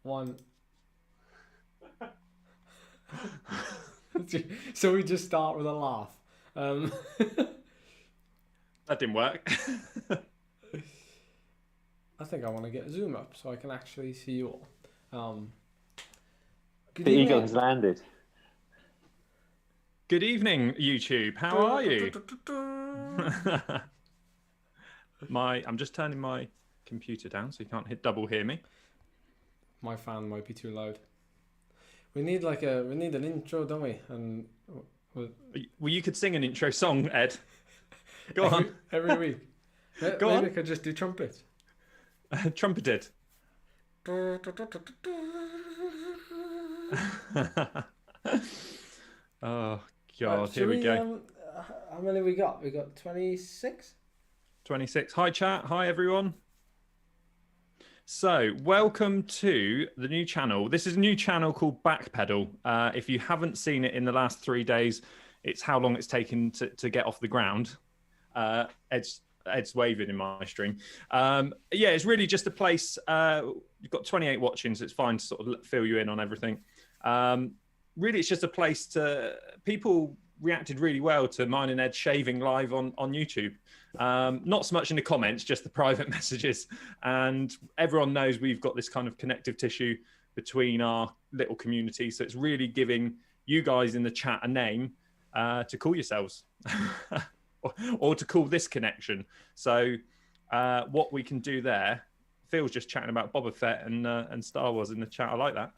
One. So we just start with a laugh. That didn't work. I think I want to get Zoom up so I can actually see you all. Good The eagle has evening. landed. Good evening, YouTube. How are you? I'm just turning my computer down so you can't double hear me. My fan might be too loud. We need an intro, don't we? And Well, you could sing an intro song, Ed. Go on. Every week. Go Maybe on. I could just do trumpets. Trumpeted. Oh God, here we go. How many we got? We got 26. 26. Hi chat. Hi everyone. So welcome to the new channel. This is a new channel called Backpedal. If you haven't seen it in the last 3 days, it's how long it's taken to get off the ground. Ed's waving in my stream. Yeah, it's really just a place. You've got 28 watching, so it's fine to sort of fill you in on everything. Really, it's just a place to people reacted really well to mine and Ed shaving live on YouTube. Not so much in the comments, just the private messages. And everyone knows we've got this kind of connective tissue between our little community. So it's really giving you guys in the chat a name to call yourselves or to call this connection. So what we can do there, Phil's just chatting about Boba Fett and Star Wars in the chat. I like that.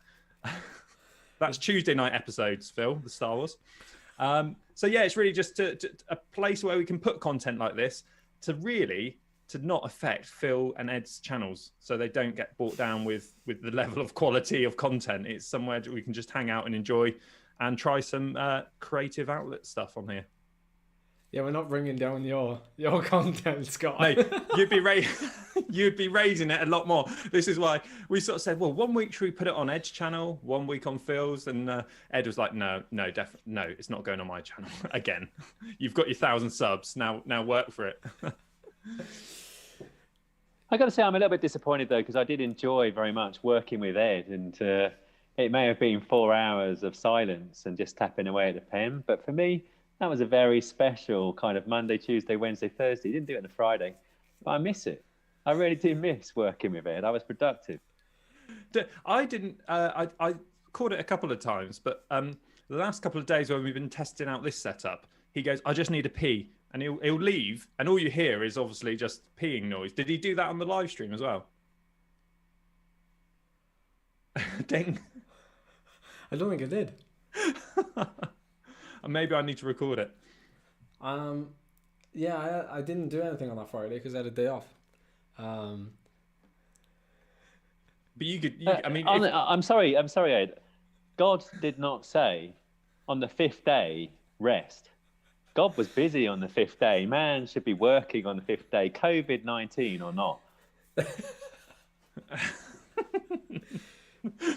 That's Tuesday night episodes, Phil, the Star Wars. So yeah, it's really just a place where we can put content like this to not affect Phil and Ed's channels, so they don't get brought down with the level of quality of content. It's somewhere that we can just hang out and enjoy and try some creative outlet stuff on here. Yeah, we're not bringing down your content, Scott. Mate, you'd be raising it a lot more. This is why we sort of said, well, 1 week should we put it on Ed's channel, 1 week on Phil's, and Ed was like, no, it's not going on my channel again. You've got your 1,000 subs now work for it. I got to say, I'm a little bit disappointed though, because I did enjoy very much working with Ed, and it may have been 4 hours of silence and just tapping away at the pen, but for me, that was a very special kind of Monday, Tuesday, Wednesday, Thursday. He didn't do it on a Friday, but I miss it. I really do miss working with Ed. I was productive. I didn't. I caught it a couple of times, but the last couple of days when we've been testing out this setup, he goes, "I just need a pee," and he'll leave, and all you hear is obviously just peeing noise. Did he do that on the live stream as well? Ding. I don't think I did. Maybe I need to record it. Yeah, I didn't do anything on that Friday because I had a day off. But you could. I mean, I'm sorry, Ed. God did not say on the 5th day rest. God was busy on the 5th day. Man should be working on the 5th day, COVID-19 or not.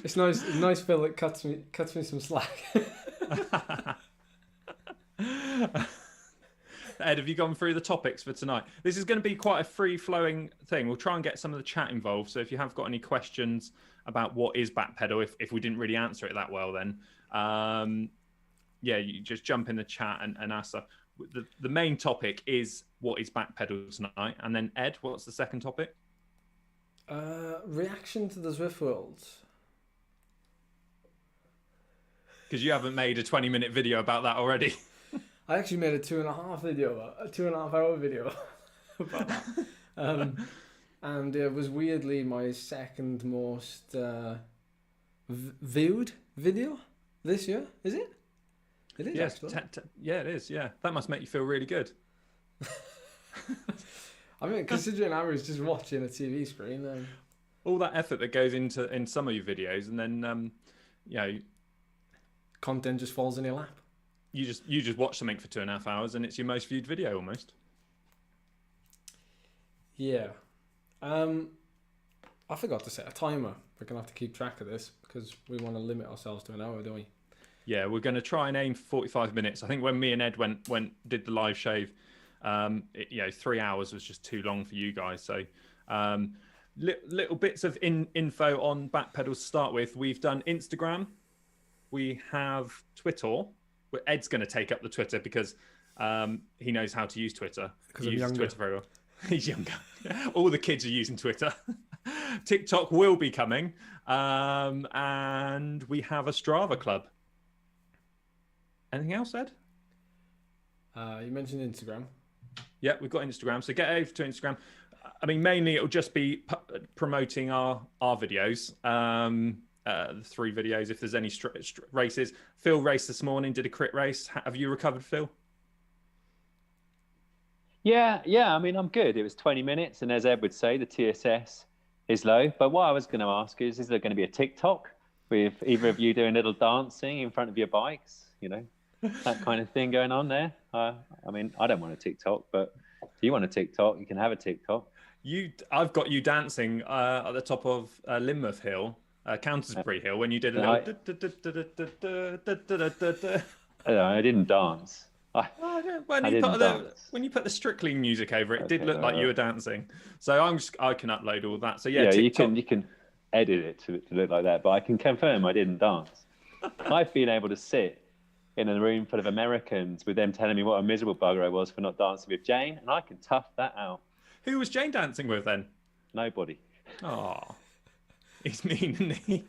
It's nice, Phil. It cuts me some slack. Ed, have you gone through the topics for tonight? This is going to be quite a free-flowing thing. We'll try and get some of the chat involved. So if you have got any questions about what is Backpedal, if we didn't really answer it that well, then yeah, you just jump in the chat and ask stuff. The main topic is what is Backpedal tonight, and then Ed, what's the second topic? Reaction to the Zwift Worlds. Because you haven't made a 20-minute video about that already. I actually made a 2.5 hour video about that. And it was weirdly my second most viewed video this year. Is it? It is, yes, actually. Yeah, it is. Yeah, that must make you feel really good. I mean, considering I was just watching a TV screen. All that effort that goes in some of your videos, and then content just falls in your lap. You just watch something for 2.5 hours, and it's your most viewed video almost. Yeah. I forgot to set a timer. We're gonna have to keep track of this because we want to limit ourselves to an hour, don't we? Yeah, we're going to try and aim for 45 minutes. I think when me and Ed did the live shave, 3 hours was just too long for you guys. So little bits of info on Backpedal to start with. We've done Instagram. We have Twitter. Ed's going to take up the Twitter because he knows how to use Twitter. Because he I'm uses younger. Twitter very well. He's younger. All the kids are using Twitter. TikTok will be coming. And we have a Strava club. Anything else, Ed? You mentioned Instagram. Yeah, we've got Instagram. So get over to Instagram. I mean, mainly it'll just be promoting our videos. The 3 videos. If there's any races, Phill raced this morning. Did a crit race. Have you recovered, Phill? Yeah. I mean, I'm good. It was 20 minutes, and as Ed would say, the TSS is low. But what I was going to ask is there going to be a TikTok with either of you doing little dancing in front of your bikes? You know, that kind of thing going on there. I mean, I don't want a TikTok, but if you want a TikTok, you can have a TikTok. I've got you dancing at the top of Lynmouth Hill. Countersbury Hill when you did a little. I didn't dance. When you put the Strictly music over it, it did look like you were dancing. So I can upload all that. So yeah, TikTok. you can edit it to look like that, but I can confirm I didn't dance. I've been able to sit in a room full of Americans with them telling me what a miserable bugger I was for not dancing with Jane, and I can tough that out. Who was Jane dancing with then? Nobody. Oh. He's mean, isn't he?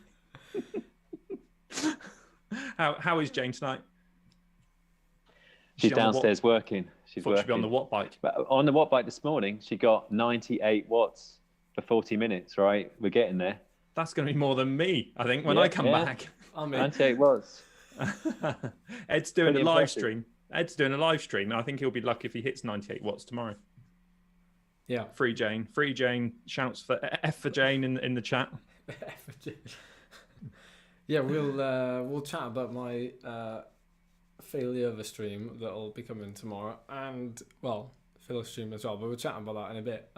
How is Jane tonight? She's downstairs working. She's working. She'd be on the watt bike. But on the watt bike this morning, she got 98 watts for 40 minutes, right? We're getting there. That's going to be more than me, I think, when I come back. I'm 98 watts. Ed's doing a live stream. Ed's doing a live stream. I think he'll be lucky if he hits 98 watts tomorrow. Yeah. Free Jane. Shouts for F for Jane in the chat. Yeah, we'll chat about my failure of a stream that'll be coming tomorrow, and Phil's stream as well. But we'll chat about that in a bit.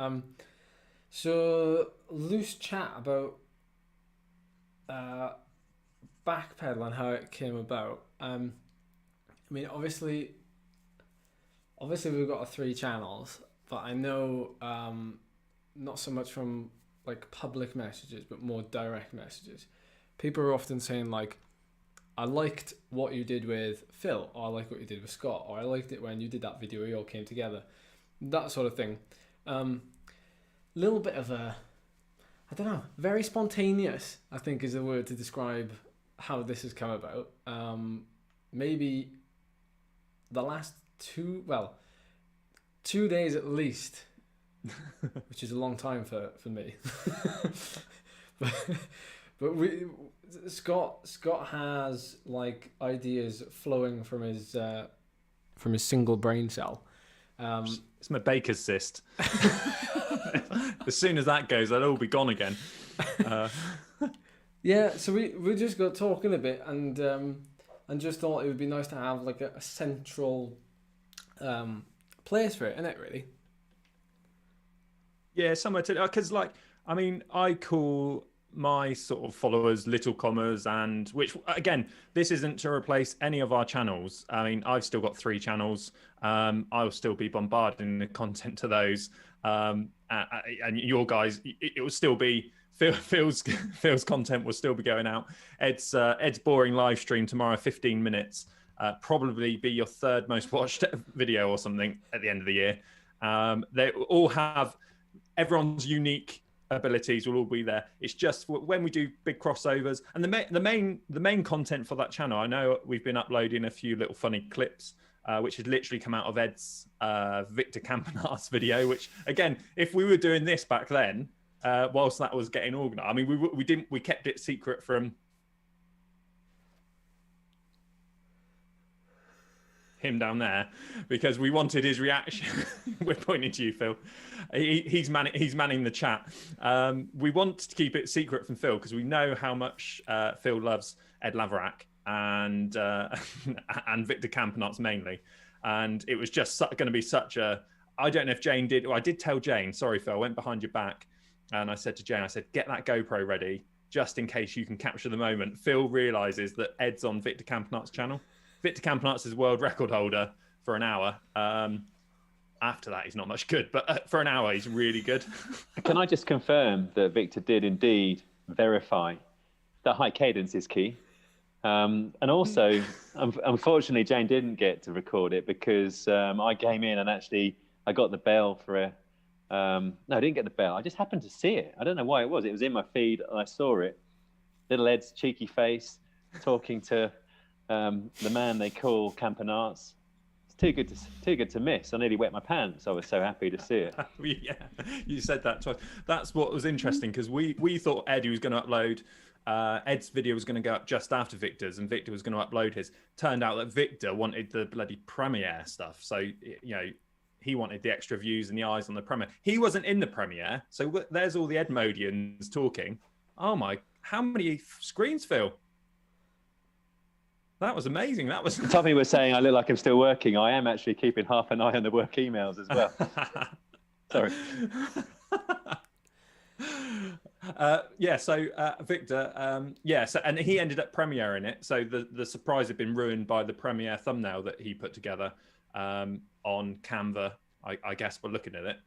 So loose chat about Backpedal and how it came about. I mean, obviously we've got 3 channels, but I know not so much from like public messages, but more direct messages. People are often saying like, I liked what you did with Phill, or I like what you did with Scott, or I liked it when you did that video, we all came together. That sort of thing. Little bit of I don't know, very spontaneous, I think is the word to describe how this has come about. Maybe the last 2 days at least, which is a long time for me. but Scott has like ideas flowing from his single brain cell. It's my baker's cyst. As soon as that goes, they'll all be gone again. Yeah, so we just got talking a bit and just thought it would be nice to have like a central place for it, isn't it, really? Yeah, somewhere to, because like, I mean, I call my sort of followers little commas, and which again, this isn't to replace any of our channels. I mean, I've still got 3 channels. I'll still be bombarding the content to those, and your guys, it will still be Phil's content will still be going out. Ed's boring live stream tomorrow, 15 minutes, probably be your 3rd most watched video or something at the end of the year. They all have everyone's unique abilities will all be there. It's just when we do big crossovers, and the main content for that channel, I know we've been uploading a few little funny clips, which had literally come out of Ed's Victor Campanar's video, which again, if we were doing this back then, whilst that was getting organised, I mean, we kept it secret from him down there because we wanted his reaction. We're pointing to you, Phill. He's manning the chat. We want to keep it secret from Phill because we know how much Phill loves Ed Laverack and Victor Campanar's mainly. And it was just going to be such a. I don't know if Jane did. Well, I did tell Jane. Sorry, Phill. I went behind your back, and I said to Jane, I said, get that GoPro ready just in case you can capture the moment. Phill realizes that Ed's on Victor Campanar's channel. Victor Campanar's is world record holder for an hour. After that, he's not much good, but for an hour, he's really good. Can I just confirm that Victor did indeed verify that high cadence is key? And also, unfortunately, Jane didn't get to record it because I came in and actually I got the bell for a. No, I didn't get the bell. I just happened to see it. I don't know why it was. It was in my feed and I saw it. Little Ed's cheeky face talking to the man they call Campanarts. It's too good to miss. I nearly wet my pants. I was so happy to see it. Yeah, you said that twice. That's what was interesting because we thought Eddie was going to upload. Ed's video was going to go up just after Victor's, and Victor was going to upload his. Turned out that Victor wanted the bloody premiere stuff, so you know he wanted the extra views and the eyes on the premiere. He wasn't in the premiere, so there's all the Edmodians talking. Oh my! How many screens, Phil? That was amazing. That was. Tommy was saying I look like I'm still working. I am actually keeping half an eye on the work emails as well. Sorry. Victor, so and he ended up premiering it. So the surprise had been ruined by the premiere thumbnail that he put together on Canva. I guess we're looking at it.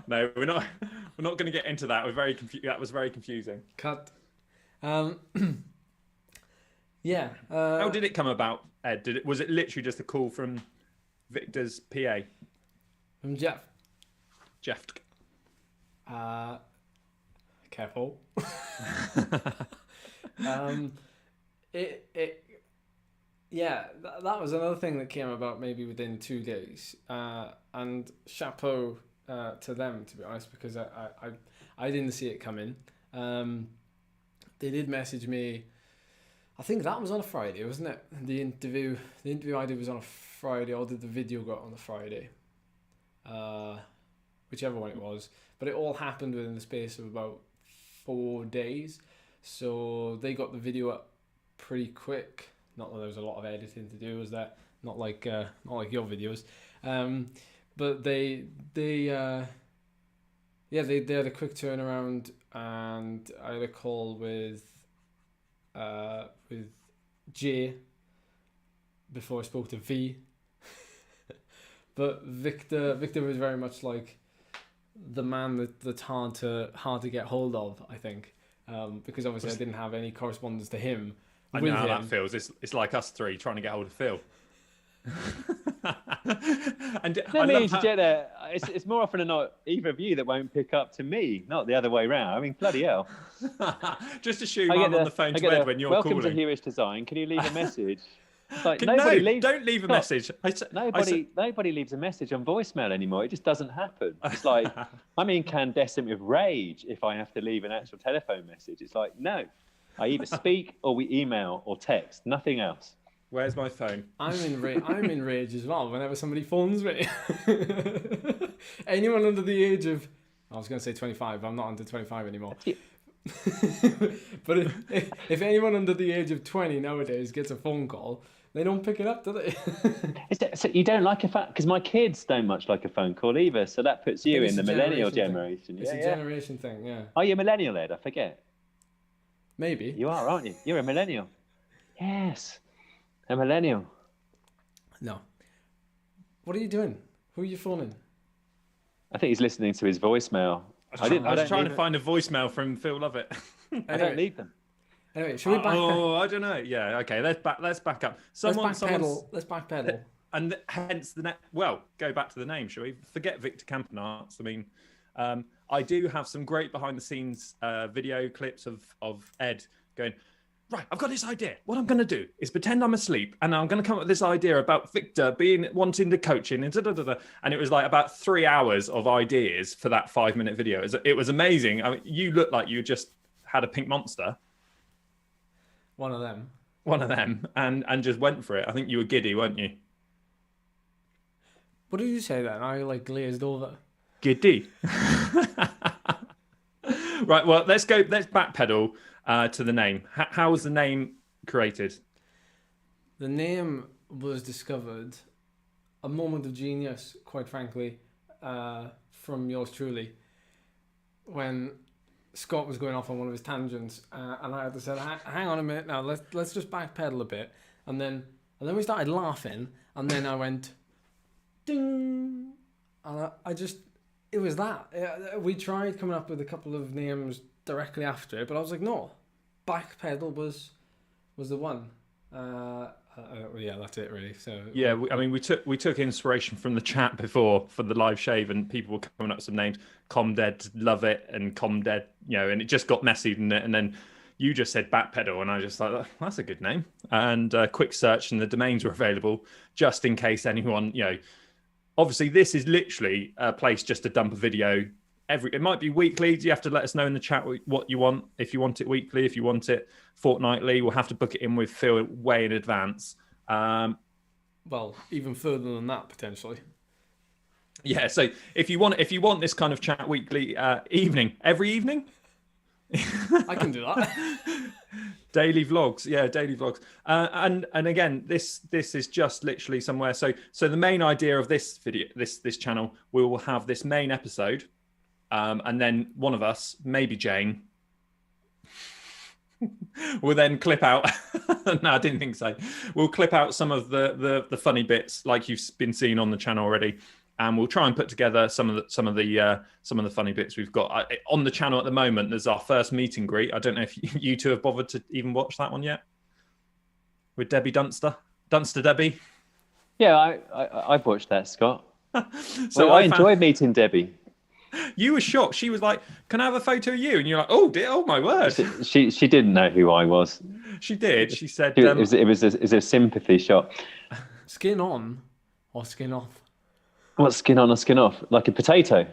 No, we're not going to get into that. We're very that was very confusing. Cut. Yeah. How did it come about, Ed? Was it literally just a call from Victor's PA? From Jeff. Careful. That was another thing that came about maybe within 2 days. And chapeau to them, to be honest, because I didn't see it coming. They did message me. I think that was on a Friday, wasn't it? The interview I did was on a Friday, or did the video go out on the Friday? Whichever one it was. But it all happened within the space of about 4 days. So they got the video up pretty quick. Not that there was a lot of editing to do, was that? Not like your videos. But they had a quick turnaround, and I had a call with Jay before I spoke to V. But Victor was very much like the man that's hard to get hold of, I think, because obviously I didn't have any correspondence to him. I know how that feels. It's like us three trying to get hold of Phil. And I mean, there. It's more often than not either of you that won't pick up to me, not the other way round. I mean, bloody hell. Just assume I'm on the phone to Ed when you're Welcome calling. to Huish Design. Can you leave a message? It's like Don't leave a message. Nobody leaves a message on voicemail anymore. It just doesn't happen. It's like I'm incandescent with rage if I have to leave an actual telephone message. It's like, no, I either speak or we email or text, nothing else. Where's my phone? I'm in rage as well whenever somebody phones me. Anyone under the age of, I was going to say 25, I'm not under 25 anymore. But if anyone under the age of 20 nowadays gets a phone call, they don't pick it up, do they? So you don't like a phone? Because my kids don't much like a phone call either. So that puts you in the millennial generation. It's a generation thing, yeah. Are you a millennial, Ed? I forget. Maybe. You are, aren't you? You're a millennial. Yes. A millennial. No. What are you doing? Who are you phoning? I think he's listening to his voicemail. I was trying to find a voicemail from Phil Lovett. I don't leave them. Anyway, should we back? I don't know. Yeah, okay. Let's back up. Let's backpedal. And hence go back to the name, shall we? Forget Victor Campanarts. I mean, I do have some great behind the scenes video clips of Ed going, right, I've got this idea. What I'm going to do is pretend I'm asleep, and I'm going to come up with this idea about Victor wanting the coaching, and and it was like about 3 hours of ideas for that 5-minute video. It was amazing. I mean, you looked like you just had a pink monster. One of them, and just went for it. I think you were giddy, weren't you? What did you say then? I glazed over. Giddy. Right. Well, let's backpedal to the name. How was the name created? The name was discovered, a moment of genius, quite frankly, from yours truly, when Scott was going off on one of his tangents, and I had to say, hang on a minute now, let's just backpedal a bit. And then And then we started laughing, and then I went, ding, and I just, it was that. We tried coming up with a couple of names directly after it, but I was like, no, Backpedal was the one. Yeah, that's it really. So yeah, we took inspiration from the chat before for the live shave, and people were coming up with some names, Comdead, Lovett, and Comdead, and it just got messy, didn't it? And then you just said Backpedal, and I just thought, oh, that's a good name. And quick search, and the domains were available just in case anyone, Obviously, this is literally a place just to dump a video. It might be weekly. You have to let us know in the chat what you want. If you want it weekly, if you want it fortnightly, we'll have to book it in with Phill way in advance. Well, even further than that potentially. Yeah. So if you want this kind of chat weekly, every evening. I can do that. Daily vlogs, daily vlogs, and again, this is just literally somewhere. So the main idea of this video, this channel, we will have this main episode, and then one of us, maybe Jane, will then clip out. No, I didn't think so. We'll clip out some of the funny bits, like you've been seeing on the channel already. And we'll try and put together some of the funny bits we've got on the channel at the moment. There's our first meet and greet. I don't know if you two have bothered to even watch that one yet. With Debbie Dunster Debbie. Yeah, I've watched that, Scott. So I enjoyed meeting Debbie. You were shocked. She was like, "Can I have a photo of you?" And you're like, "Oh dear, oh my word." She didn't know who I was. She did. She said it was a sympathy shot. Skin on or skin off? What, skin on or skin off? Like a potato?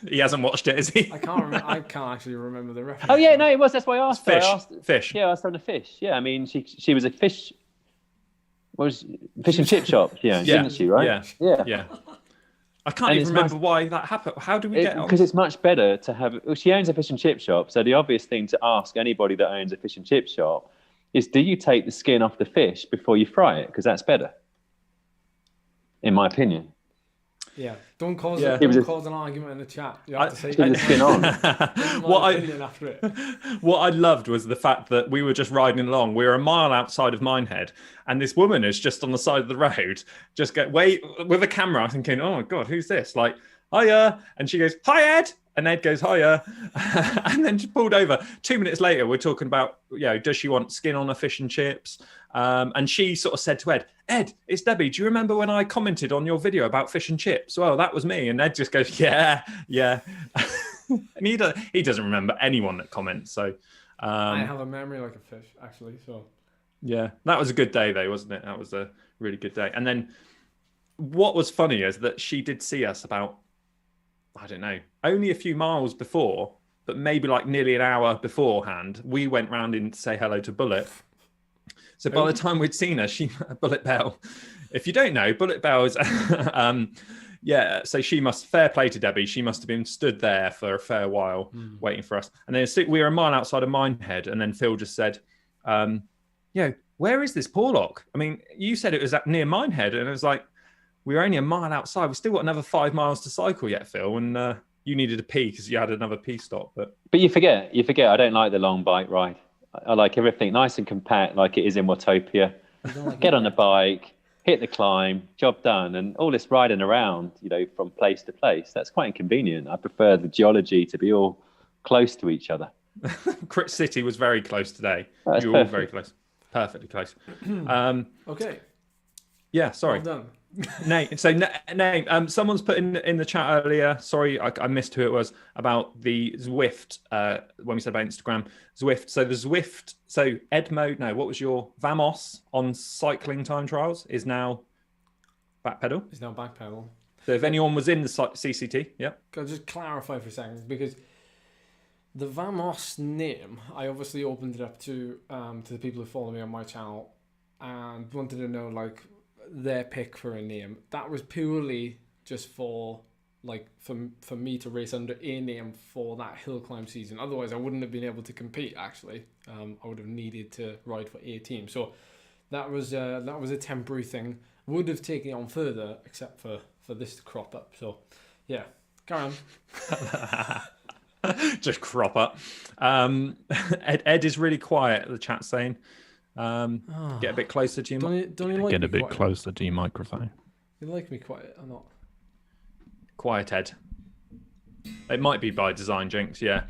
He hasn't watched it, has he? I can't actually remember the reference. Oh yeah, no, it was. That's why I asked. Fish. Yeah, I asked her on a fish. Yeah, I mean, she was a fish. What was fish and chip shop? Yeah, didn't she? Right? Yeah. I can't even remember why that happened. How do we get on? Because it's much better to have. Well, she owns a fish and chip shop, so the obvious thing to ask anybody that owns a fish and chip shop is, do you take the skin off the fish before you fry it? Because that's better, in my opinion. Yeah, don't cause an argument in the chat. You have to say the skin on. What I loved was the fact that we were just riding along. We were a mile outside of Minehead, and this woman is just on the side of the road, just with a camera. I'm thinking, oh my god, who's this? Like, hiya, and she goes, hi Ed, and Ed goes, hiya, and then she pulled over. 2 minutes later, we're talking about, does she want skin on her fish and chips? And she sort of said to Ed, it's Debbie. Do you remember when I commented on your video about fish and chips? Well, that was me. And Ed just goes, yeah. And he doesn't remember anyone that comments. So I have a memory like a fish, actually. So yeah, that was a good day though, wasn't it? That was a really good day. And then what was funny is that she did see us about, I don't know, only a few miles before, but maybe like nearly an hour beforehand, we went round in to say hello to Bullet. So by the time we'd seen her, Bullet Bell. If you don't know, Bullet Bell is, so she fair play to Debbie. She must have been stood there for a fair while waiting for us. And then we were a mile outside of Minehead, and then Phill just said, where is this Porlock? I mean, you said it was near Minehead, and it was like, we were only a mile outside. We've still got another 5 miles to cycle yet, Phill, and you needed a pee because you had another pee stop. But you forget, I don't like the long bike ride. I like everything nice and compact, like it is in Watopia. Get on the bike, hit the climb, job done, and all this riding around, from place to place. That's quite inconvenient. I prefer the geology to be all close to each other. Crit City was very close today. You were all very close, perfectly close. Okay. Yeah, sorry. Well done. Nate, someone's put in the chat earlier, sorry, I missed who it was, about the Zwift, when we said about Instagram, Zwift. So the Zwift, what was your Vamos on cycling time trials is now Backpedal. It's now Backpedal. So if anyone was in the CCT, yeah. Can I just clarify for a second? Because the Vamos name, I obviously opened it up to the people who follow me on my channel and wanted to know, like, their pick for a name. That was purely just for me to race under a name for that hill climb season. Otherwise I wouldn't have been able to compete, actually. I would have needed to ride for a team. So that was a temporary thing. Would have taken it on further, except for this to crop up. So yeah, carry on. Just crop up. Ed is really quiet, the chat's saying. Get a bit closer to your Don't you like Get me a bit quiet? closer to your microphone. You like me quiet or not? Quiet, Ed. It might be by design, Jinx. Yeah.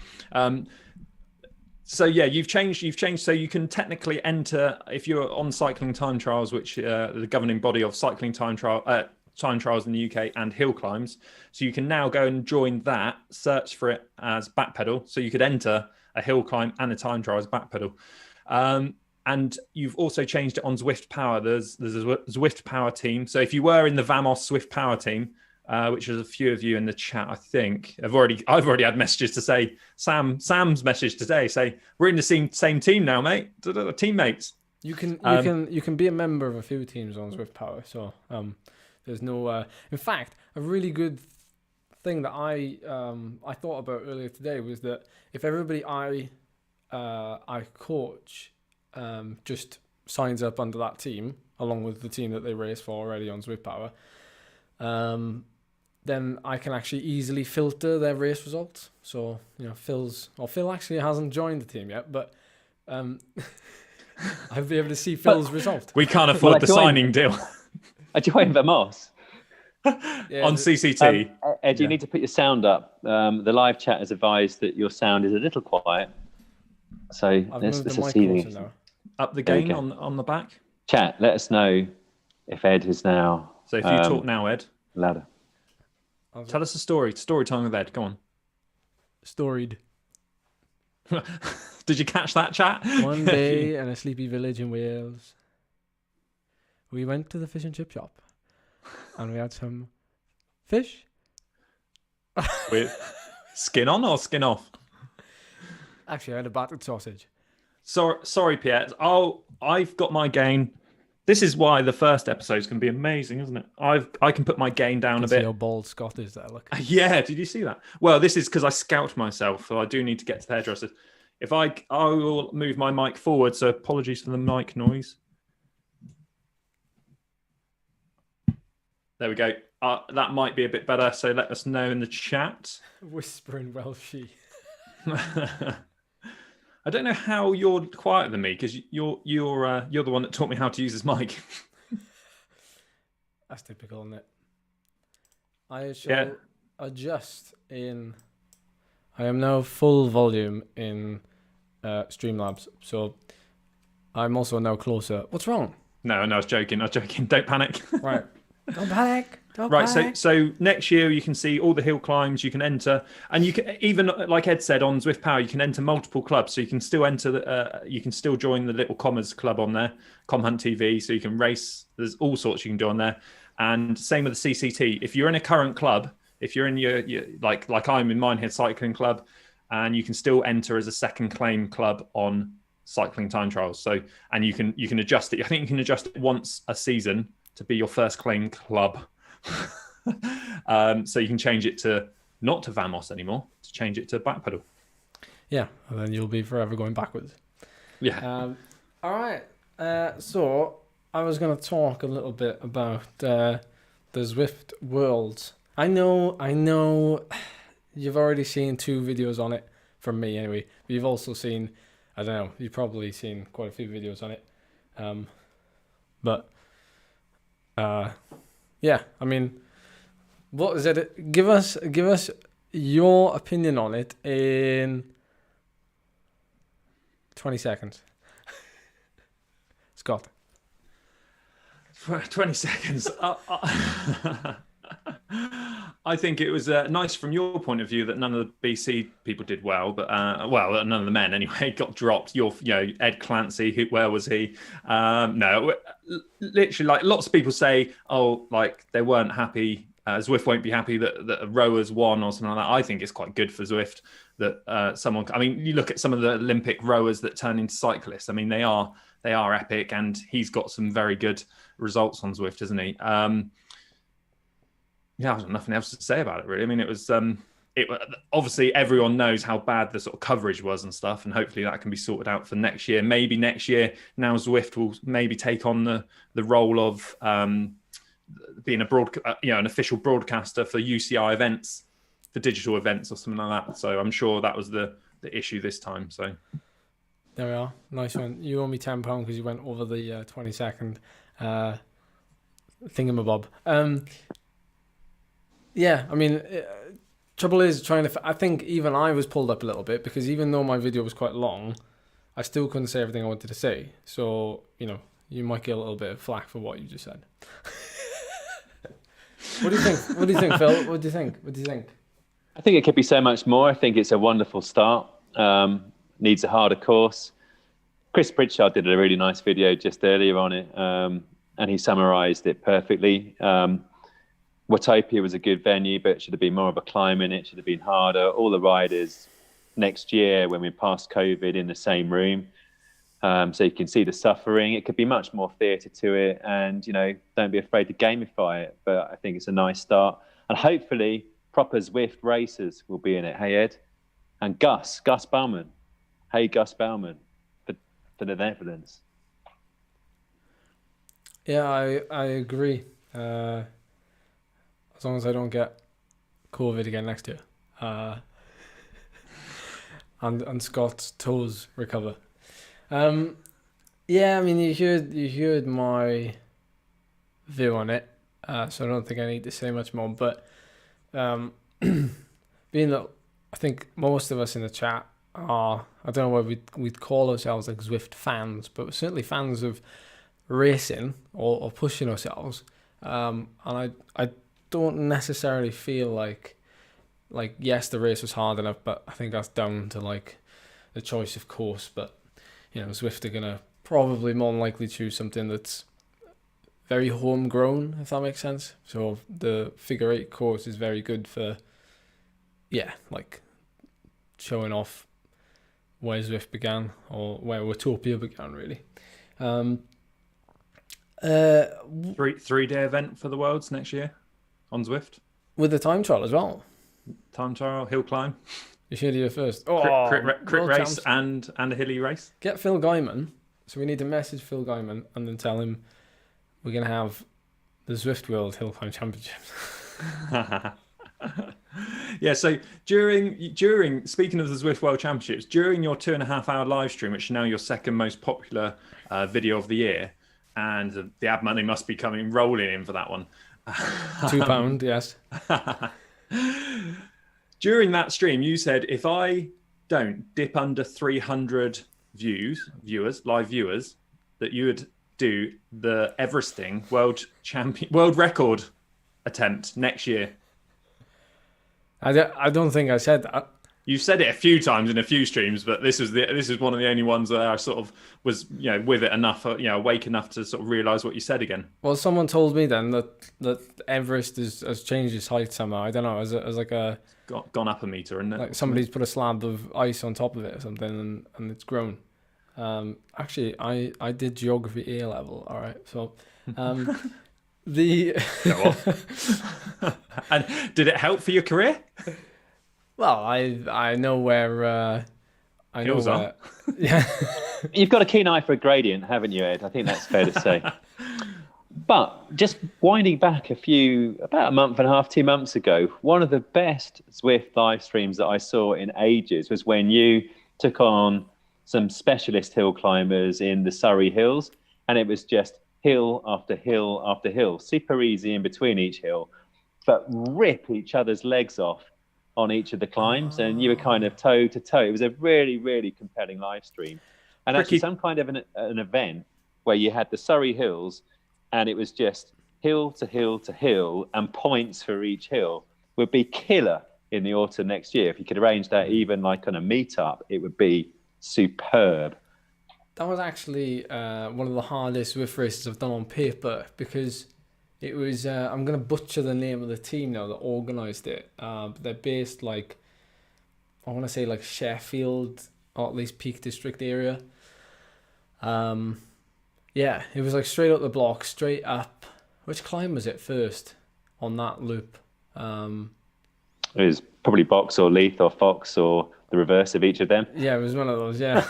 So yeah, you've changed. So you can technically enter if you're on cycling time trials, which the governing body of cycling time trials in the UK and hill climbs. So you can now go and join that. Search for it as Backpedal. So you could enter a hill climb and a time trial as Backpedal. And you've also changed it on Zwift Power. There's a Zwift Power team. So if you were in the Vamos Zwift Power team, which is a few of you in the chat, I think. I've already had messages to say, Sam's message today say, we're in the same team now, mate. Teammates. You can be a member of a few teams on Zwift Power. So there's no. In fact, a really good thing that I thought about earlier today was that if everybody I coach just signs up under that team along with the team that they race for already on Zwift Power, then I can actually easily filter their race results. So, Phill actually hasn't joined the team yet, but I'll be able to see Phil's result. We can't afford the signing deal. I joined Vamos. On CCT. Ed, you need to put your sound up. The live chat has advised that your sound is a little quiet. So let's see. Up the gain on the back. Chat, let us know if Ed is now. So if you talk now, Ed. Louder. Tell us a story. Story time with Ed. Go on. Storied. Did you catch that, chat? One day in a sleepy village in Wales, we went to the fish and chip shop and we had some fish. With skin on or skin off? Actually, I had a battered sausage. Sorry, Pierre. I've got my gain. This is why the first episodes can be amazing, isn't it? I can put my gain down a bit. See how bald Scott is there, look. Yeah, did you see that? Well, this is because I scalped myself, so I do need to get to the hairdresser. If I will move my mic forward, so apologies for the mic noise. There we go. That might be a bit better, so let us know in the chat. Whispering Welshie. I don't know how you're quieter than me because you're the one that taught me how to use this mic. That's typical, isn't it? I shall adjust in. I am now full volume in Streamlabs, so I'm also now closer. What's wrong? No, I was joking. Don't panic. Right. Don't panic. So next year you can see all the hill climbs you can enter, and you can even, like Ed said, on Zwift Power you can enter multiple clubs. So you can still enter you can still join the Little Commas club on there, Comhunt TV. So you can race. There's all sorts you can do on there, and same with the CCT. If you're in a current club, if you're in your like I'm in Minehead Cycling Club, and you can still enter as a second claim club on Cycling Time Trials. So and you can adjust it. I think you can adjust it once a season to be your first claim club. So you can change it to not to Vamos anymore, to change it to Backpedal. Yeah, and then you'll be forever going backwards. Yeah. All right. So I was going to talk a little bit about the Zwift Worlds. I know. You've already seen 2 videos on it from me anyway. But you've also seen, I don't know. You've probably seen quite a few videos on it. Yeah, I mean, what is it? Give us your opinion on it in 20 seconds. Scott. 20 seconds. I think it was nice from your point of view that none of the BC people did well, but none of the men anyway got dropped. Ed Clancy, where was he? No, literally, like lots of people say, they weren't happy. Zwift won't be happy that rowers won or something like that. I think it's quite good for Zwift that someone. I mean, you look at some of the Olympic rowers that turn into cyclists. I mean, they are epic, and he's got some very good results on Zwift, isn't he? Yeah, I've got nothing else to say about it, really. I mean, it was obviously everyone knows how bad the sort of coverage was and stuff, and hopefully that can be sorted out for next year. Maybe next year, now Zwift will maybe take on the role of being an official broadcaster for UCI events, for digital events or something like that. So I'm sure that was the issue this time. So There we are. Nice one. You owe me £10 because you went over the 20-second thingamabob. Yeah, I mean, trouble is trying to. I think even I was pulled up a little bit because even though my video was quite long, I still couldn't say everything I wanted to say. So you might get a little bit of flack for what you just said. What do you think? What do you think, Phil? What do you think? What do you think? I think it could be so much more. I think it's a wonderful start. Needs a harder course. Chris Pritchard did a really nice video just earlier on it, and he summarised it perfectly. Watopia was a good venue, but it should have been more of a climb in it. Should have been harder. All the riders next year, when we're past COVID, in the same room, so you can see the suffering. It could be much more theatre to it, and don't be afraid to gamify it. But I think it's a nice start, and hopefully proper Zwift racers will be in it. Hey Ed, and Gus Bauman. Hey Gus Bauman, for the Netherlands. Yeah, I agree. As long as I don't get COVID again next year, and Scott's toes recover. Yeah, I mean you heard my view on it, so I don't think I need to say much more. But being that I think most of us in the chat are, I don't know whether we'd call ourselves like Zwift fans, but we're certainly fans of racing or pushing ourselves. And I don't necessarily feel like yes, the race was hard enough, but I think that's down to like the choice of course. But Zwift are gonna probably more than likely choose something that's very homegrown, if that makes sense. So the figure 8 course is very good for like showing off where Zwift began or where Watopia began, really. 3-day event for the Worlds next year on Zwift with the time trial as well. Time trial, hill climb. You should do it first. Crit race and a hilly race. Get Phil Guyman. So we need to message Phil Guyman and then tell him we're gonna have the Zwift World Hill Climb Championships. Yeah, so during speaking of the Zwift World Championships, during your 2.5-hour live stream, which is now your second most popular video of the year, and the ad money must be coming rolling in for that one. £2, yes. During that stream, you said if I don't dip under 300 live viewers, that you would do the everesting world record attempt next year. I don't think I said that. You've said it a few times in a few streams, but this is one of the only ones that I sort of was with it enough, awake enough to sort of realise what you said again. Well, someone told me then that Everest has changed its height somehow. I don't know, as like a gone up a meter, and like somebody's put a slab of ice on top of it or something, and it's grown. Actually, I did geography A level. All right, so and did it help for your career? Well, I know where I know hills where. Are. Yeah, You've got a keen eye for a gradient, haven't you, Ed? I think that's fair to say. But just winding back about a month and a half, 2 months ago, one of the best Zwift live streams that I saw in ages was when you took on some specialist hill climbers in the Surrey Hills, and it was just hill after hill after hill, super easy in between each hill, but rip each other's legs off on each of the climbs, and you were kind of toe to toe. It was a really, really compelling live stream, and actually some kind of an event where you had the Surrey Hills, and it was just hill to hill to hill, and points for each hill would be killer in the autumn next year. If you could arrange that even like on a meetup, it would be superb. that was actually one of the hardest Zwift races I've done on paper, because it was, I'm going to butcher the name of the team now that organised it, but they're based I want to say like Sheffield, or at least Peak District area. Yeah, it was like straight up the block, straight up. Which climb was it first on that loop? It was probably Box or Leith or Fox or the reverse of each of them. Yeah, it was one of those, yeah.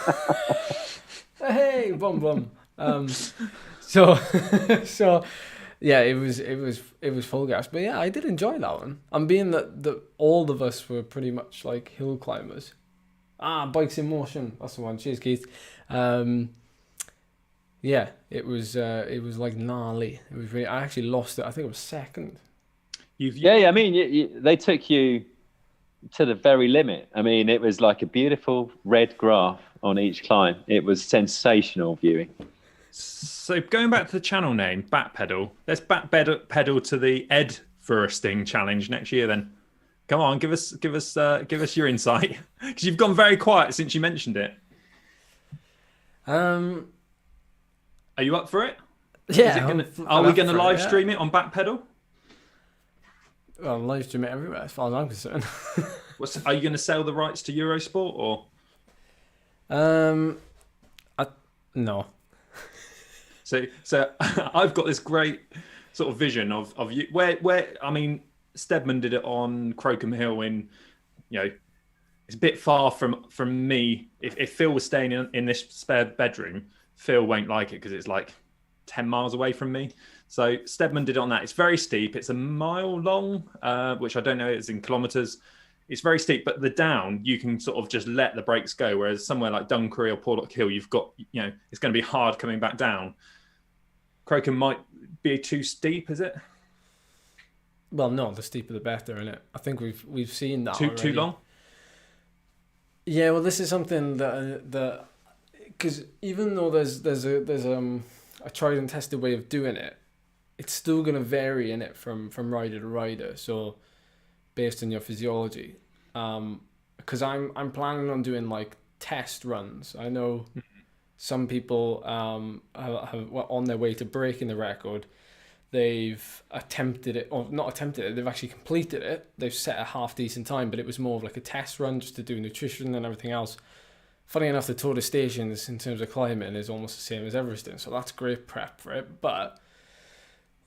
Hey, bum bum. So yeah, it was full gas. But yeah, I did enjoy that one. And being that all of us were pretty much like hill climbers, Bikes in Motion. That's the one. Cheers, Keith. Yeah, it was like gnarly. It was really. I actually lost it. I think it was second. Yeah. I mean, they took you to the very limit. I mean, it was like a beautiful red graph on each climb. It was sensational viewing. So going back to the channel name, Backpedal. Let's backpedal to the Ed Laverack challenge next year. Then, come on, give us your insight, because you've gone very quiet since you mentioned it. Are you up for it? Yeah. Are we going to live stream it on Backpedal? Well, live stream it everywhere, as far as I'm concerned. Are you going to sell the rights to Eurosport or? No. So I've got this great sort of vision of you where I mean, Stedman did it on Crocombe Hill in, it's a bit far from me. If Phill was staying in this spare bedroom, Phill won't like it because it's like 10 miles away from me. So Stedman did it on that. It's very steep. It's a mile long, which I don't know is in kilometers. It's very steep, but the down, you can sort of just let the brakes go. Whereas somewhere like Dunkery or Porlock Hill, you've got, it's going to be hard coming back down. Crocombe might be too steep, is it? Well, no, the steeper the better, isn't it? I think we've seen that already. Too long? Yeah, well, this is something that because even though there's a tried and tested way of doing it, it's still going to vary in it from rider to rider. So based on your physiology, because I'm planning on doing like test runs. I know some people were on their way to breaking the record. They've attempted it, or not attempted it, they've actually completed it. They've set a half decent time, but it was more of like a test run just to do nutrition and everything else. Funny enough, the Tour de Stations in terms of climbing is almost the same as everesting, so that's great prep for it. But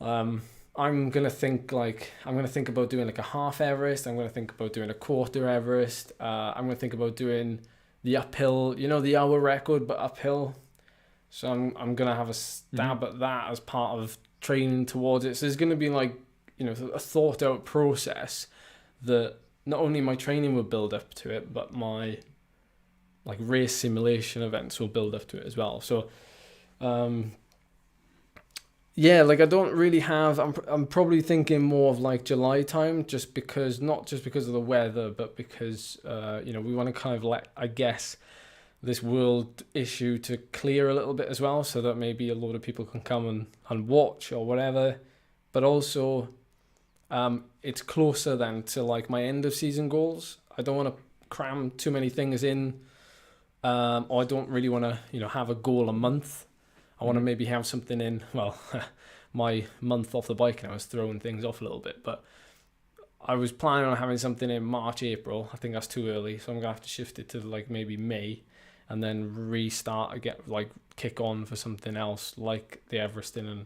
I'm gonna think about doing like a half Everest. I'm gonna think about doing a quarter Everest. I'm gonna think about doing the uphill, the hour record, but uphill. So I'm gonna have a stab at that as part of training towards it. So there's gonna be like a thought out process that not only my training will build up to it, but my like race simulation events will build up to it as well. So yeah, like I don't really have. I'm probably thinking more of like July time, not just because of the weather, but because we want to kind of let, I guess, this world issue to clear a little bit as well, so that maybe a lot of people can come and watch or whatever. But also, it's closer then to like my end of season goals. I don't want to cram too many things in, or I don't really want to have a goal a month. I want to maybe have something in, well, my month off the bike and I was throwing things off a little bit, but I was planning on having something in March, April. I think that's too early, so I'm going to have to shift it to like maybe May and then restart again, like kick on for something else like the Everesting and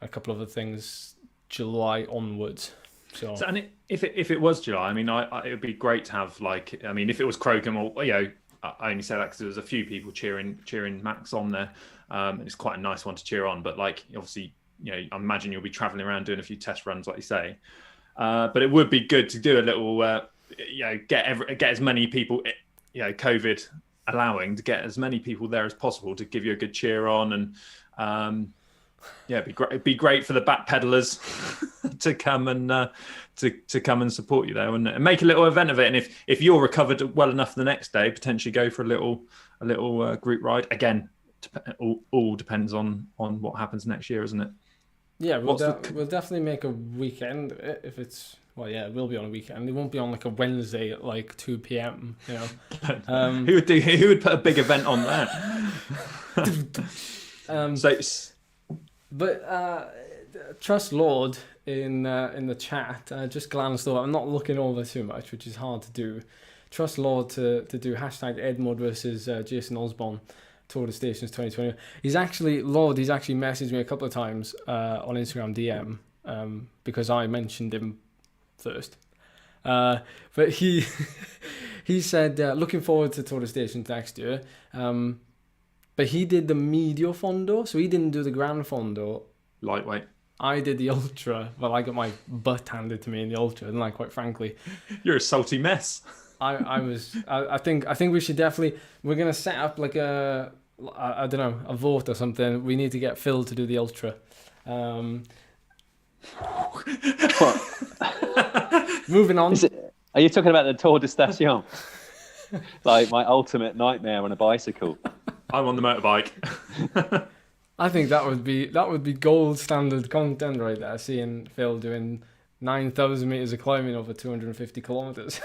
a couple of other things July onwards. So and if it was July, I mean, it would be great to have like, I mean, if it was Crocombe or, I only say that because there was a few people cheering Max on there. It's quite a nice one to cheer on, but like obviously, I imagine you'll be traveling around doing a few test runs, like you say. But it would be good to do a little, get as many people, COVID allowing, to get as many people there as possible to give you a good cheer on, and it'd be great for the backpedalers to come and to come and support you there, and make a little event of it. And if you're recovered well enough the next day, potentially go for a little group ride again. All depends on what happens next year, isn't it? Yeah, we'll definitely make a weekend of it if it's. Well, yeah, it will be on a weekend. It won't be on like a Wednesday at like 2 p.m. Who would put a big event on that? Trust Lord in the chat. I just glanced over. I'm not looking over too much, which is hard to do. Trust Lord to do hashtag Edmod versus Jason Osborne. Tour de Stations 2020. He's actually messaged me a couple of times on Instagram DM because I mentioned him first. But he said looking forward to Tour de Stations next year. But he did the Medio Fondo, so he didn't do the Gran Fondo. Lightweight. I did the Ultra. Well, I got my butt handed to me in the Ultra, and quite frankly, you're a salty mess. I think we should definitely, we're gonna set up like I don't know, a vote or something. We need to get Phill to do the ultra. Moving on. Are you talking about the Tour de Station? Like my ultimate nightmare on a bicycle. I'm on the motorbike. I think that would be gold standard content right there. Seeing Phill doing 9,000 meters of climbing over 250 kilometers.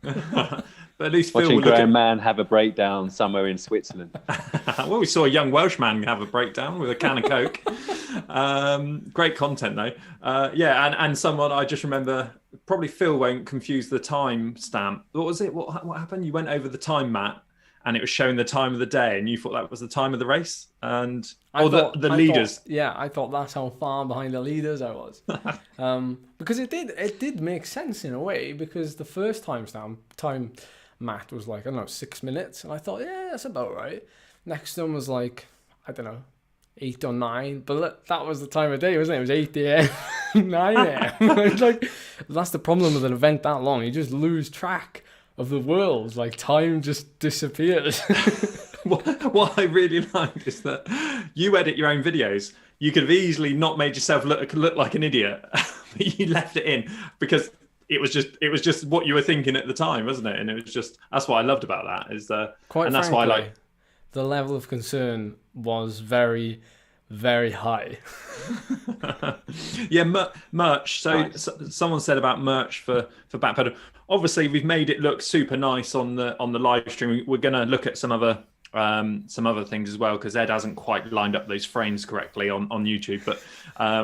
But at least Phill watching will Graham Mann have a breakdown somewhere in Switzerland. Well, we saw a young Welsh man have a breakdown with a can of Coke. Great content though. And someone I just remember, probably Phill won't confuse the time stamp. What was it? What happened? You went over the time mat and it was showing the time of the day and you thought that was the time of the race, and the leaders. I thought that's how far behind the leaders I was. Because it did make sense in a way, because the first time mat was like, I don't know, 6 minutes, and I thought, yeah, that's about right. Next one was like, I don't know, 8 or 9, but look, that was the time of day, wasn't it? It was 8 a.m, 9 a.m. It's like, that's the problem with an event that long. You just lose track of the world. Like, time just disappears. What I really like is that you edit your own videos. You could have easily not made yourself look like an idiot, but you left it in because it was just what you were thinking at the time, wasn't it? And it was just, that's what I loved about that, is quite and frankly, that's why I like the level of concern was very, very high. Yeah, merch. So nice. Someone said about merch for Backpedal. Obviously, we've made it look super nice on the live stream. We're going to look at some other things as well, because Ed hasn't quite lined up those frames correctly on YouTube. But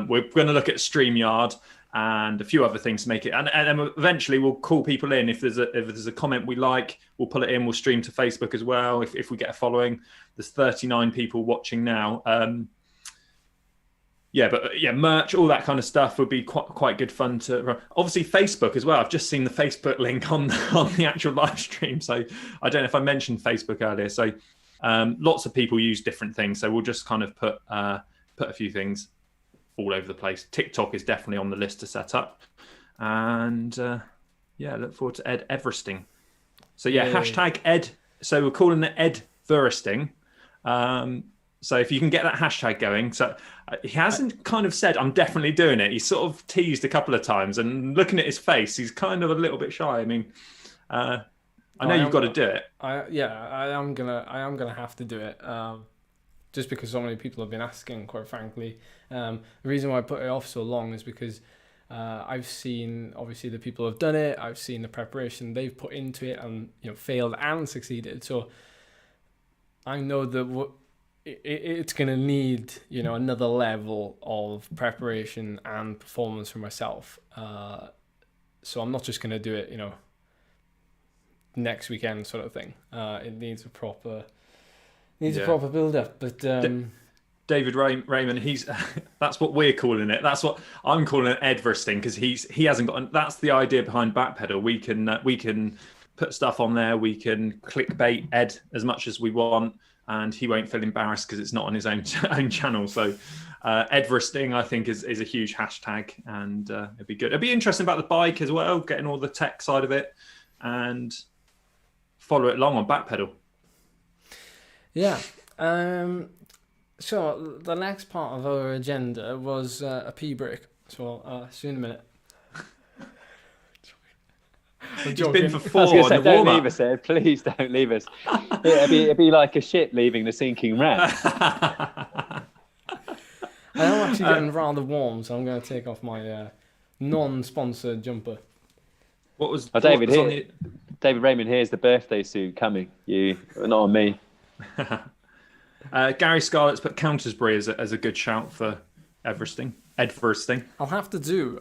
we're going to look at StreamYard and a few other things to make it, and then eventually we'll call people in. If there's a comment we like, we'll pull it in. We'll stream to Facebook as well if we get a following. There's 39 people watching now. Merch, all that kind of stuff would be quite good fun to run. Obviously Facebook as well. I've just seen the Facebook link on the actual live stream, so I don't know if I mentioned Facebook earlier. So lots of people use different things, so we'll just kind of put a few things all over the place. TikTok is definitely on the list to set up, and look forward to Ed everesting. So hashtag Ed. So we're calling it Ed Everesting. So if you can get that hashtag going. So he hasn't kind of said, I'm definitely doing it. He's sort of teased a couple of times, and looking at his face, he's kind of a little bit shy. I mean, I know you've got to do it. I am gonna have to do it. Just because so many people have been asking, quite frankly. The reason why I put it off so long is because I've seen, obviously, the people who have done it. I've seen the preparation they've put into it, and failed and succeeded. So I know that it's going to need, another level of preparation and performance for myself. So I'm not just going to do it, next weekend sort of thing. It needs a proper build up. But David Raymond, that's what we're calling it. That's what I'm calling it, Edversting, because he hasn't got. That's the idea behind Backpedal. We can put stuff on there. We can clickbait Ed as much as we want, and he won't feel embarrassed because it's not on his own channel. So Edversting, I think, is a huge hashtag, and it'd be good. It'd be interesting about the bike as well, getting all the tech side of it, and follow it along on Backpedal. Yeah. So the next part of our agenda was a pee break. So see you in a minute. He's been for 4 I was going to say, on the don't warm-up. leave us, Ed. Please don't leave us. It'd be like a ship leaving the sinking wreck. I am actually getting rather warm, so I'm going to take off my non-sponsored jumper. What was David? what was on David Raymond, here's the birthday suit coming. Not on me. Gary Scarlett's put Countersbury as a good shout for Everesting. I'll have to do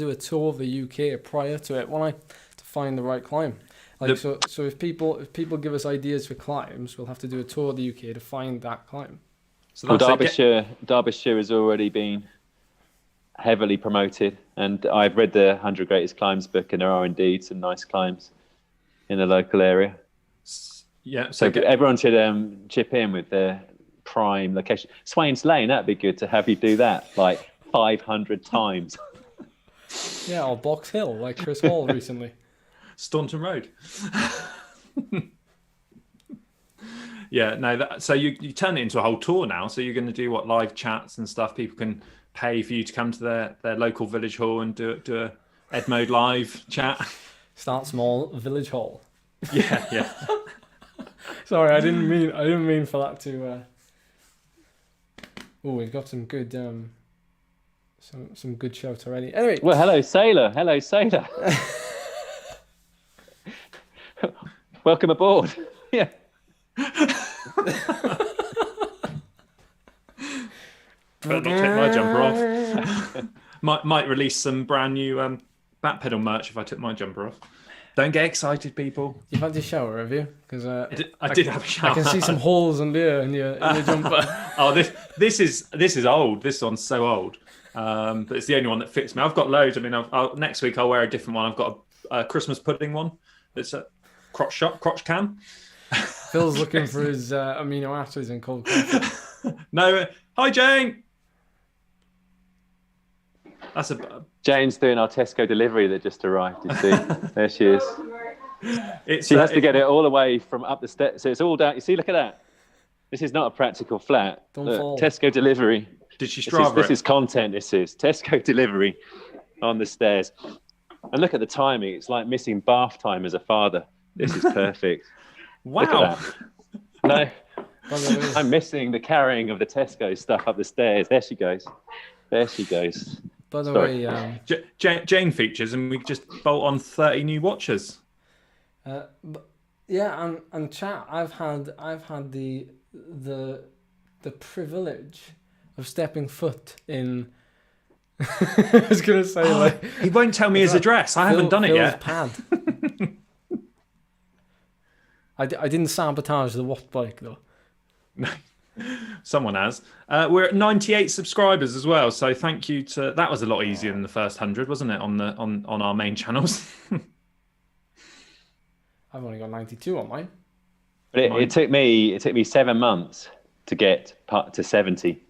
a tour of the UK prior to it, won't I, to find the right climb. So if people give us ideas for climbs, we'll have to do a tour of the UK to find that climb. So Derbyshire has already been heavily promoted, and I've read the 100 Greatest Climbs book, and there are indeed some nice climbs in the local area. Yeah, so everyone should chip in with their prime location. Swains Lane, that'd be good to have you do that like 500 times. Yeah, or Box Hill, like Chris Hall recently. Staunton Road. Yeah, no. So you turn it into a whole tour now. So you're going to do what, live chats and stuff. People can pay for you to come to their local village hall and do a Ed Mode live chat. Start small, village hall. Yeah. Sorry, I didn't mean for that to. Oh, we've got some good some good shouts already. Anyway. Well, hello, Sailor. Welcome aboard. Yeah. Better not take my jumper off. might release some brand new Backpedal merch if I took my jumper off. Don't get excited, people. You've had your shower, have you? Because I did have a shower. I can see some holes in your jumper. Oh, this is old. This one's so old, but it's the only one that fits me. I've got loads. I mean, next week I'll wear a different one. I've got a Christmas pudding one. It's a crotch cam. Phil's looking for his amino acids in cold coffee. No, hi Jane. That's Jane's doing our Tesco delivery that just arrived. You see, there she is. She has to get it all the way from up the steps, so it's all down. You see, look at that. This is not a practical flat. Don't fall. Tesco delivery. Did she Strava? This is content. This is Tesco delivery on the stairs. And look at the timing. It's like missing bath time as a father. This is perfect. Wow. No, I'm missing the carrying of the Tesco stuff up the stairs. There she goes. By the way, Jane features, and we just bolt on 30 new watches. And chat. I've had the privilege of stepping foot in. I was gonna say he won't tell me his address. I haven't done it yet. Pad. I didn't sabotage the Watt bike though. No, someone has. We're at 98 subscribers as well, so thank you to. That was a lot easier than the first 100, wasn't it? On our main channels. I've only got 92 on mine. But it took me 7 months to get to 70,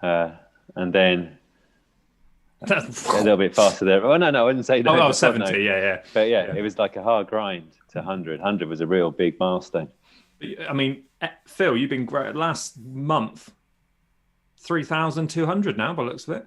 and then a little bit faster there. Oh no, I wouldn't say that. Oh, 70, yeah. But yeah, it was like a hard grind to 100. 100 was a real big milestone. I mean, Phil, you've been great. Last month, 3,200 now, by the looks of it.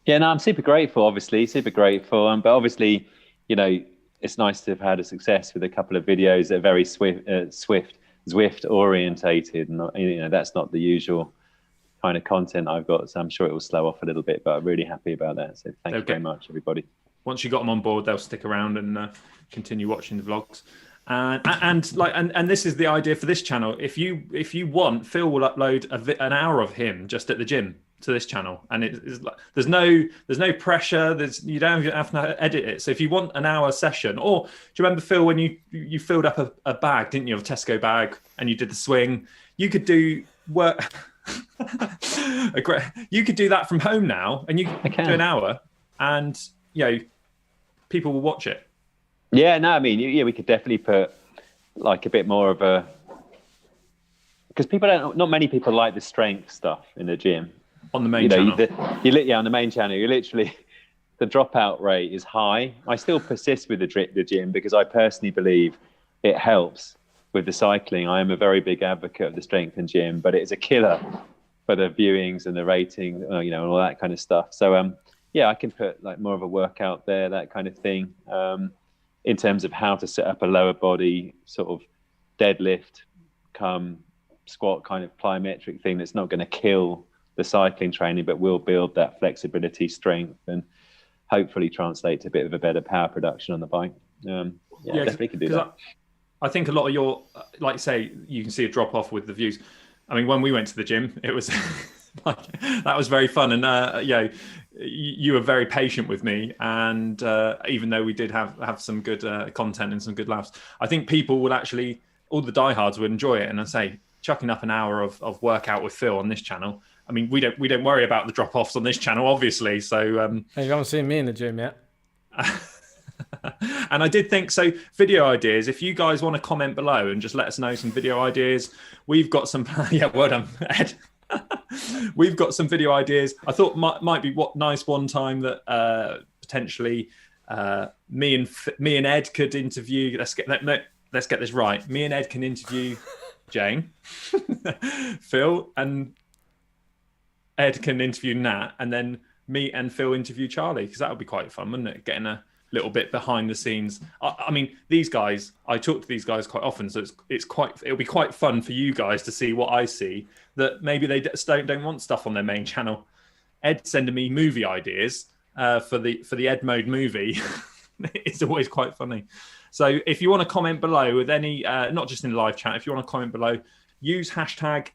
Yeah, no, I'm super grateful. Obviously, but obviously, you know, it's nice to have had a success with a couple of videos that are very Zwift orientated, and you know, that's not the usual kind of content I've got, so I'm sure it will slow off a little bit, but I'm really happy about that. So thank you very much, everybody. Once you got them on board, they'll stick around and continue watching the vlogs. And this is the idea for this channel. If you want, Phil will upload an hour of him just at the gym to this channel, and it's like there's no pressure. You don't have to edit it. So if you want an hour session, or do you remember, Phil, when you filled up a bag, didn't you, of a Tesco bag, and you did the swing? You could do work. You could do that from home now, and you can do an hour, and you know, people will watch it. Yeah, no, I mean, yeah, we could definitely put like a bit more of a, because not many people like the strength stuff in the gym. On the main channel. On the main channel, you literally, the dropout rate is high. I still persist with the gym because I personally believe it helps with the cycling. I am a very big advocate of the strength and gym, but it's a killer for the viewings and the rating, you know, and all that kind of stuff. So, yeah, I can put like more of a workout there, that kind of thing. In terms of how to set up a lower body sort of deadlift, squat kind of plyometric thing that's not going to kill the cycling training, but will build that flexibility, strength, and hopefully translate to a bit of a better power production on the bike. Definitely can do that. I think a lot of your, like you say, you can see a drop off with the views. I mean, when we went to the gym, it was like, that was very fun. And you were very patient with me. And even though we did have some good content and some good laughs, I think people will actually, all the diehards would enjoy it. And I say, chucking up an hour of workout with Phil on this channel. I mean, we don't worry about the drop offs on this channel, obviously. So you haven't seen me in the gym yet. And I did think so. Video ideas. If you guys want to comment below and just let us know some video ideas, we've got some. Yeah, well done, Ed. We've got some video ideas. I thought might be nice one time that potentially Me and Ed could interview. Let's get this right. Me and Ed can interview Jane, Phill, and Ed can interview Nat, and then me and Phill interview Charlie, because that would be quite fun, wouldn't it? Getting a little bit behind the scenes. I mean, these guys, I talk to these guys quite often, so it'll be quite fun for you guys to see what I see that maybe they don't want stuff on their main channel. Ed sending me movie ideas for the Ed Mode movie. It's always quite funny. So if you want to comment below with any, not just in the live chat, if you want to comment below, use hashtag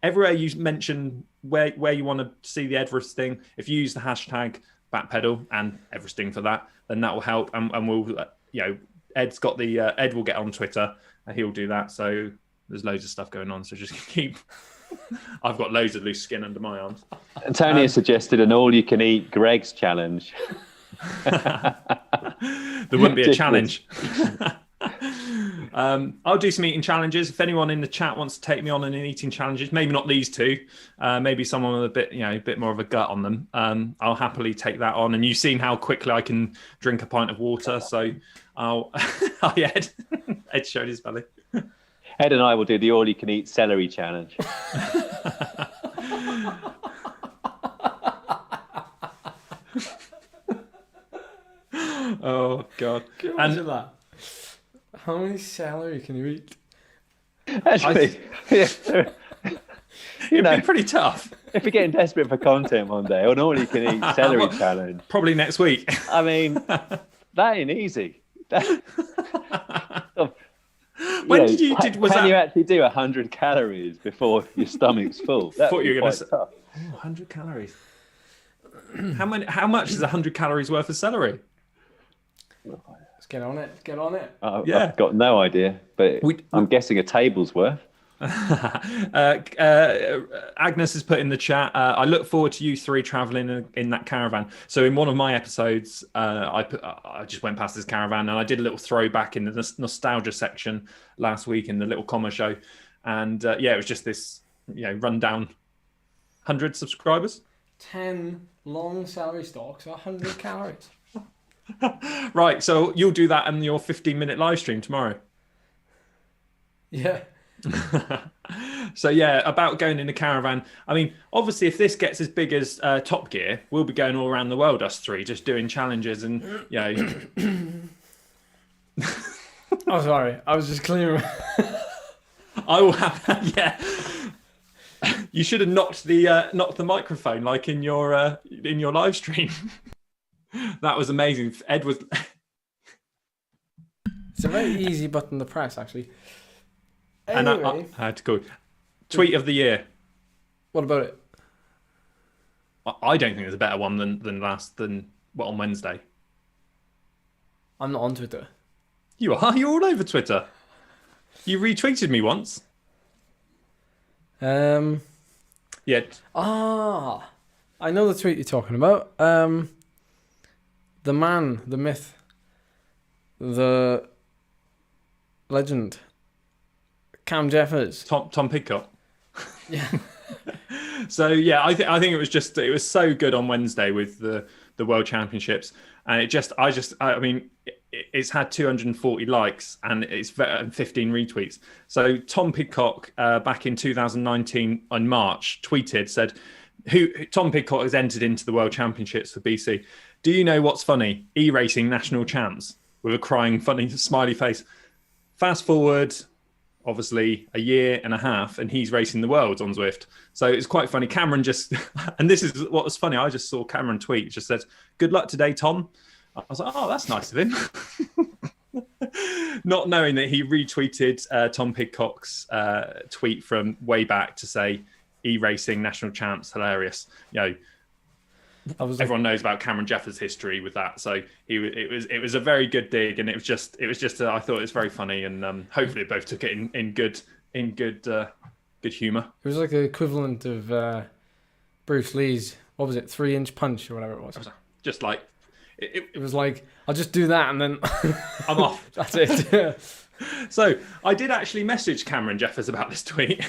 everywhere you mention where you want to see the everesting. If you use the hashtag Backpedal and everesting for that, then that will help. And we'll, Ed's got the Ed will get on Twitter and he'll do that. So there's loads of stuff going on. So just keep. I've got loads of loose skin under my arms. Antonio suggested an all-you-can-eat Greg's challenge. There wouldn't be a challenge. I'll do some eating challenges. If anyone in the chat wants to take me on an eating challenges, maybe not these two, maybe someone with a bit more of a gut on them, I'll happily take that on. And you've seen how quickly I can drink a pint of water, so I'll Ed showed his belly. Ed and I will do the all-you-can-eat celery challenge. Oh God! Imagine that. How many celery can you eat? Actually, it'd be pretty tough. If you're getting desperate for content one day, an all-you-can-eat celery challenge. Probably next week. I mean, that ain't easy. When you actually do 100 calories before your stomach's full? I thought you were going to say tough. 100 calories. How much is 100 calories worth of celery? Let's get on it. Get on it. I've got no idea, but I'm guessing a table's worth. Agnes has put in the chat, I look forward to you three traveling in that caravan. So in one of my episodes, I just went past this caravan and I did a little throwback in the nostalgia section last week in the little comma show, and it was just this rundown. 100 subscribers, 10 long celery stalks, 100 calories. Right, so you'll do that in your 15-minute live stream tomorrow. Yeah. So about going in a caravan. I mean, obviously, if this gets as big as Top Gear, we'll be going all around the world, us three, just doing challenges and Oh, sorry, I was just clearing. I will have You should have knocked the microphone like in your live stream. That was amazing. Ed was. It's a very easy button to press, actually. Anyway, and I had to go. Tweet of the year. What about it? I don't think there's a better one than on Wednesday. I'm not on Twitter. You are. You're all over Twitter. You retweeted me once. Yeah. I know the tweet you're talking about. The man, the myth, the legend, Cam Jeffers, Tom Pidcock. Yeah. So I think it was so good on Wednesday with the World Championships, and it's had 240 likes and it's 15 retweets. So Tom Pidcock back in 2019 in March said, Tom Pidcock has entered into the World Championships for BC. Do you know what's funny? E-racing national champs, with a crying funny smiley face. Fast forward, obviously, a year and a half, and he's racing the world on Zwift. So it's quite funny. Cameron and this is what was funny. I just saw Cameron tweet. It just said, "Good luck today, Tom." I was like, "Oh, that's nice of him." Not knowing that he retweeted Tom Pidcock's tweet from way back to say, "E-racing national champs, hilarious." Everyone knows about Cameron Jeffers' history with that, so it was a very good dig, and it was just I thought it was very funny, and hopefully both took it in good humour. It was like the equivalent of Bruce Lee's, what was it, 3-inch punch or whatever it was. Just like it was like, I'll just do that and then I'm off. That's it. Yeah. So I did actually message Cameron Jeffers about this tweet.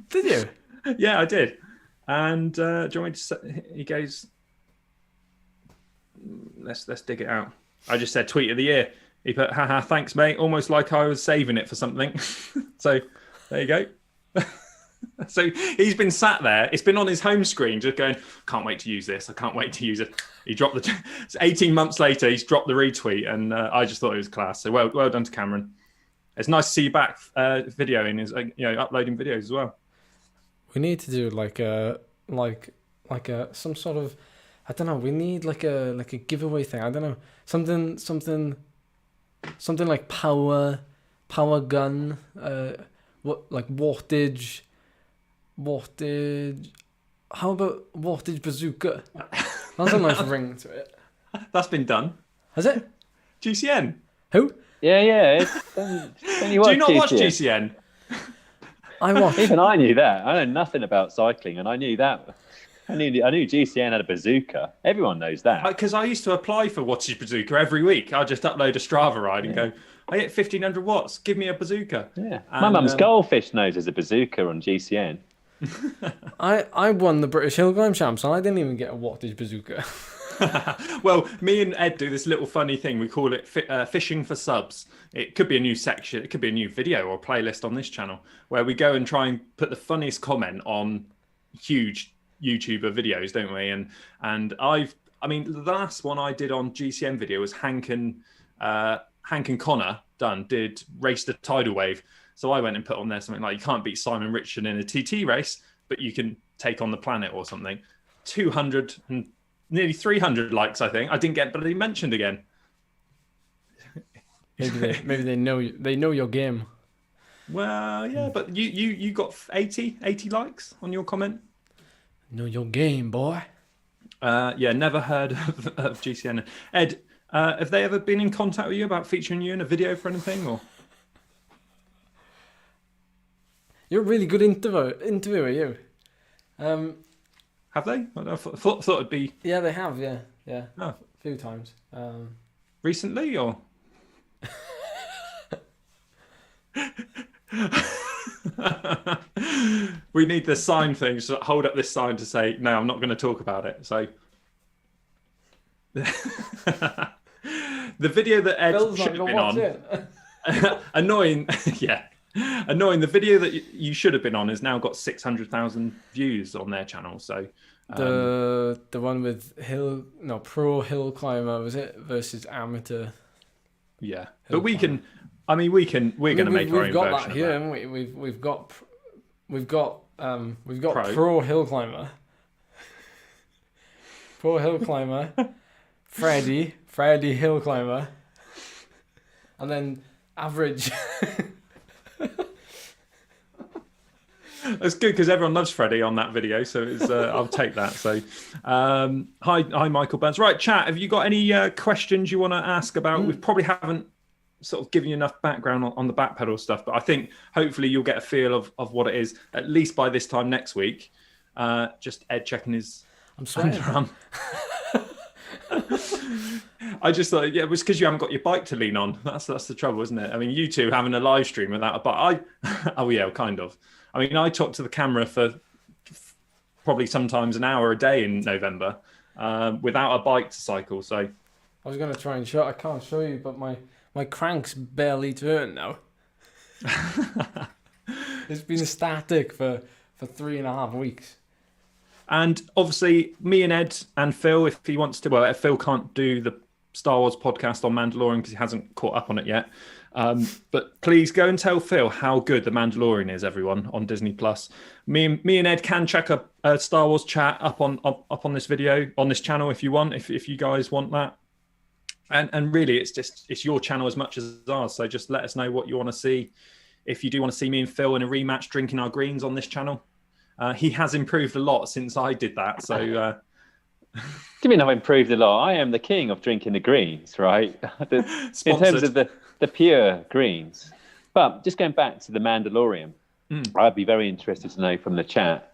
Did you? Yeah, I did. And do you want me to say, he goes, let's dig it out. I just said tweet of the year. He put, haha, thanks, mate. Almost like I was saving it for something. So there you go. So he's been sat there. It's been on his home screen, just going, can't wait to use this. I can't wait to use it. He dropped 18 months later, he's dropped the retweet, and I just thought it was class. So well done to Cameron. It's nice to see you back videoing, uploading videos as well. We need to do like a some sort of, I don't know. We need like a giveaway thing. I don't know, something like power gun. What like wattage? How about wattage bazooka? That's a nice ring to it. That's been done. Has it? GCN. Who? Yeah. Do you not watch GCN? I watch. Even I knew that. I know nothing about cycling, and I knew that. I knew GCN had a bazooka. Everyone knows that. Because I used to apply for Wattage Bazooka every week. I'd just upload a Strava ride and go, I hit 1,500 watts. Give me a bazooka. Yeah. My mum's goldfish knows there's a bazooka on GCN. I won the British Hill Climb Champs, and I didn't even get a wattage bazooka. Well, me and Ed do this little funny thing. We call it fishing for subs. It could be a new section. It could be a new video or playlist on this channel where we go and try and put the funniest comment on huge YouTuber videos, don't we? And the last one I did on GCN video was Hank and Connor did race the tidal wave. So I went and put on there something like, you can't beat Simon Richardson in a TT race, but you can take on the planet or something. 200 and nearly 300 likes, I think. I didn't get bloody mentioned again. Maybe they know your game. Well, yeah, but you got 80 likes on your comment. Know your game, boy. Yeah, never heard of GCN. Ed, have they ever been in contact with you about featuring you in a video for anything, or? You're a really good interviewer, you. Have they? I thought it'd be. Yeah, they have. Yeah. Oh. A few times. Recently, or? We need the sign thing. So hold up this sign to say, no, I'm not going to talk about it. So the video that Ed should have been on, annoying. Yeah. Annoying. The video that you should have been on has now got 600,000 views on their channel. So the one with pro hill climber, was it, versus amateur? Yeah, but we can. I mean, we're going to make our own version of that. We've got that here, haven't we? We've got pro hill climber, pro hill climber, Freddie hill climber, and then average. That's good because everyone loves Freddie on that video, so it's, I'll take that. So, hi, Michael Burns. Right, chat. Have you got any questions you want to ask about? We probably haven't sort of given you enough background on the backpedal stuff, but I think hopefully you'll get a feel of what it is at least by this time next week. Just Ed checking his. I'm sweating. I just thought, yeah, it was because you haven't got your bike to lean on. That's the trouble, isn't it? I mean, you two having a live stream without a bike. Oh yeah, kind of. I mean, I talk to the camera for probably sometimes an hour a day in November without a bike to cycle. So I was going to try and show. I can't show you, but my crank's barely turn now. It's been static for 3.5 weeks. And obviously, me and Ed and Phill, if he wants to, well, Phill can't do the Star Wars podcast on Mandalorian because he hasn't caught up on it yet. But please go and tell Phill how good The Mandalorian is, everyone, on Disney Plus. Me and Ed can check a Star Wars chat up on this video, on this channel if you want, if you guys want that. And really, it's your channel as much as ours. So just let us know what you want to see. If you do want to see me and Phill in a rematch drinking our greens on this channel, he has improved a lot since I did that. So. You mean I've improved a lot? I am the king of drinking the greens, right? In terms of the pure greens. But just going back to The Mandalorian, I'd be very interested to know from the chat,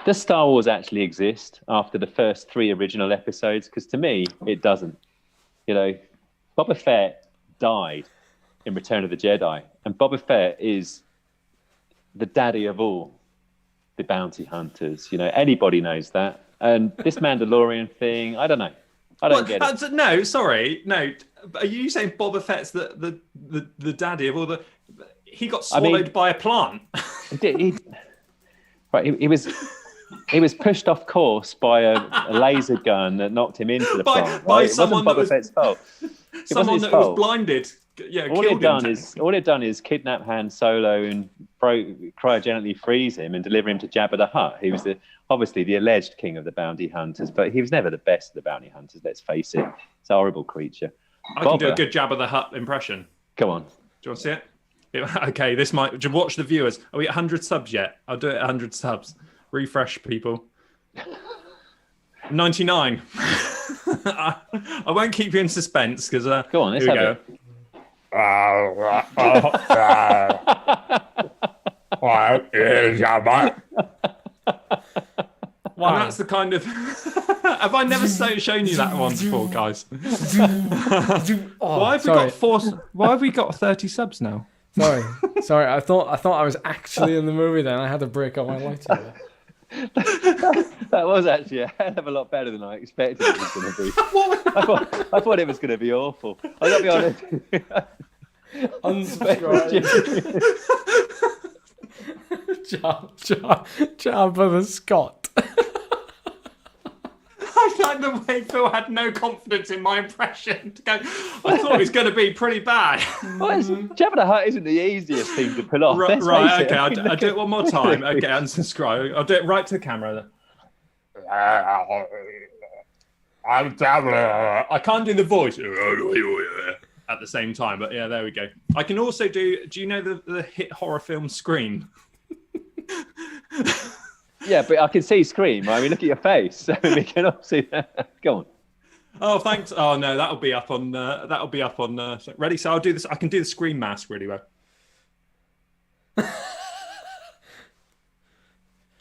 does Star Wars actually exist after the first 3 original episodes? Because to me, it doesn't. You know, Boba Fett died in Return of the Jedi, and Boba Fett is the daddy of all the bounty hunters. You know, anybody knows that. And this Mandalorian thing, I don't know. I don't get it. No, sorry, no. Are you saying Boba Fett's the daddy of all the? He got swallowed by a plant. He was pushed off course by a laser gun that knocked him into the plant. By Right? someone It wasn't Boba Fett's fault. Someone that was blinded. Yeah, all they've done is kidnap Han Solo and cryogenically freeze him and deliver him to Jabba the Hutt. He was obviously the alleged king of the bounty hunters, but he was never the best of the bounty hunters. Let's face it, it's a horrible creature. I can do a good Jabba the Hutt impression. Come on. Do you want to see it? Okay, this might. Watch the viewers. Are we at 100 subs yet? I'll do it at 100 subs. Refresh, people. 99. I won't keep you in suspense because. Go on, let's have it. Wow, that's the kind of. Have I never shown you that one before, guys? Why have we got 30 subs now? Sorry. I thought I was actually in the movie. Then I had to break up my lightsaber. That was actually a hell of a lot better than I expected it was going to be. I thought it was going to be awful. I got to be honest. Unsubscribe. Jabba Scott. I like the way Phil had no confidence in my impression. To go, I thought it was going to be pretty bad. Jabba the Hutt isn't the easiest thing to pull off. Right, okay, I'll do it one more time. Okay, unsubscribe. I'll do it right to the camera. I'm Jabba. I can't do the voice at the same time, but yeah, there we go. I can also do you know the hit horror film Scream? Yeah, but I can see Scream. I mean, look at your face. So we can all see that. Go on. Oh, thanks. Oh no, that'll be up on. Ready? So I'll do this. I can do the Scream mask really well.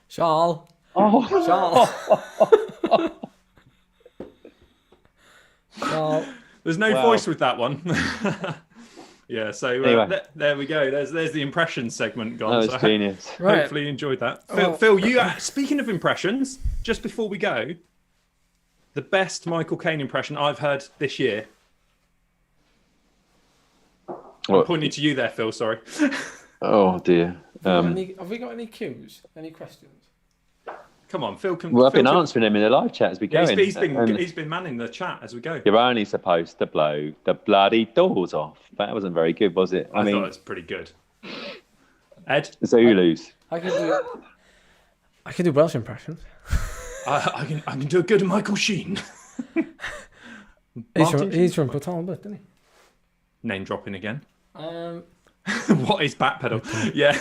Charles. Charles. There's no voice with that one. Yeah, so anyway. there we go. There's the impression segment gone. That was genius. Hopefully you enjoyed that. Phil, you speaking of impressions, just before we go, the best Michael Caine impression I've heard this year. I'm pointing to you there, Phil. Sorry. Oh dear. Have we got any cues? Any questions? Come on, Phil. I've been answering them in the live chat as we go. He's been manning the chat as we go. You're only supposed to blow the bloody doors off. That wasn't very good, was it? I thought it was pretty good. Ed? Zulus. I can do Welsh impressions. I can do a good Michael Sheen. He's from Port Talbot, isn't he? Name dropping again. What is Backpedal? Yeah.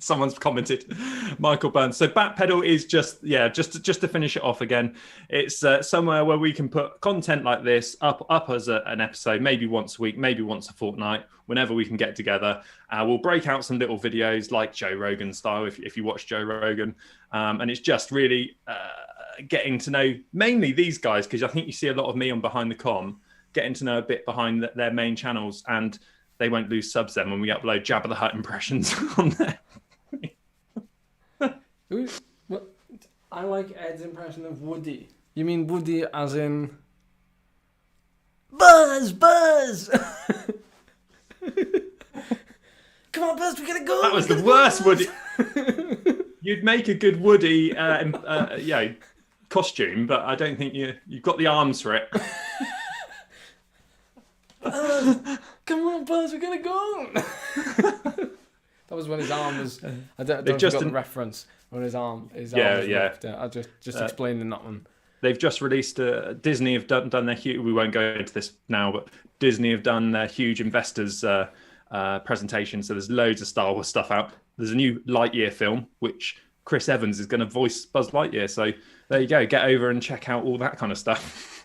Someone's commented, Michael Burns. So Backpedal is just to finish it off again. It's somewhere where we can put content like this up as an episode, maybe once a week, maybe once a fortnight, whenever we can get together. We'll break out some little videos like Joe Rogan style, if you watch Joe Rogan. And it's just really getting to know mainly these guys, because I think you see a lot of me on Behind the Com, getting to know a bit behind their main channels, and they won't lose subs then when we upload Jabba the Hutt impressions on there. I like Ed's impression of Woody. You mean Woody as in Buzz? Come on, Buzz, we gotta go. That was the worst Woody. You'd make a good Woody costume, but I don't think you've got the arms for it. Come on, Buzz, we gotta go. That was when his arm was. I don't know if you got the reference. When his arm was ripped. I just explained in that one. They've just released. Disney have done their huge. We won't go into this now, but Disney have done their huge investors presentation. So there's loads of Star Wars stuff out. There's a new Lightyear film, which Chris Evans is going to voice Buzz Lightyear. So there you go. Get over and check out all that kind of stuff.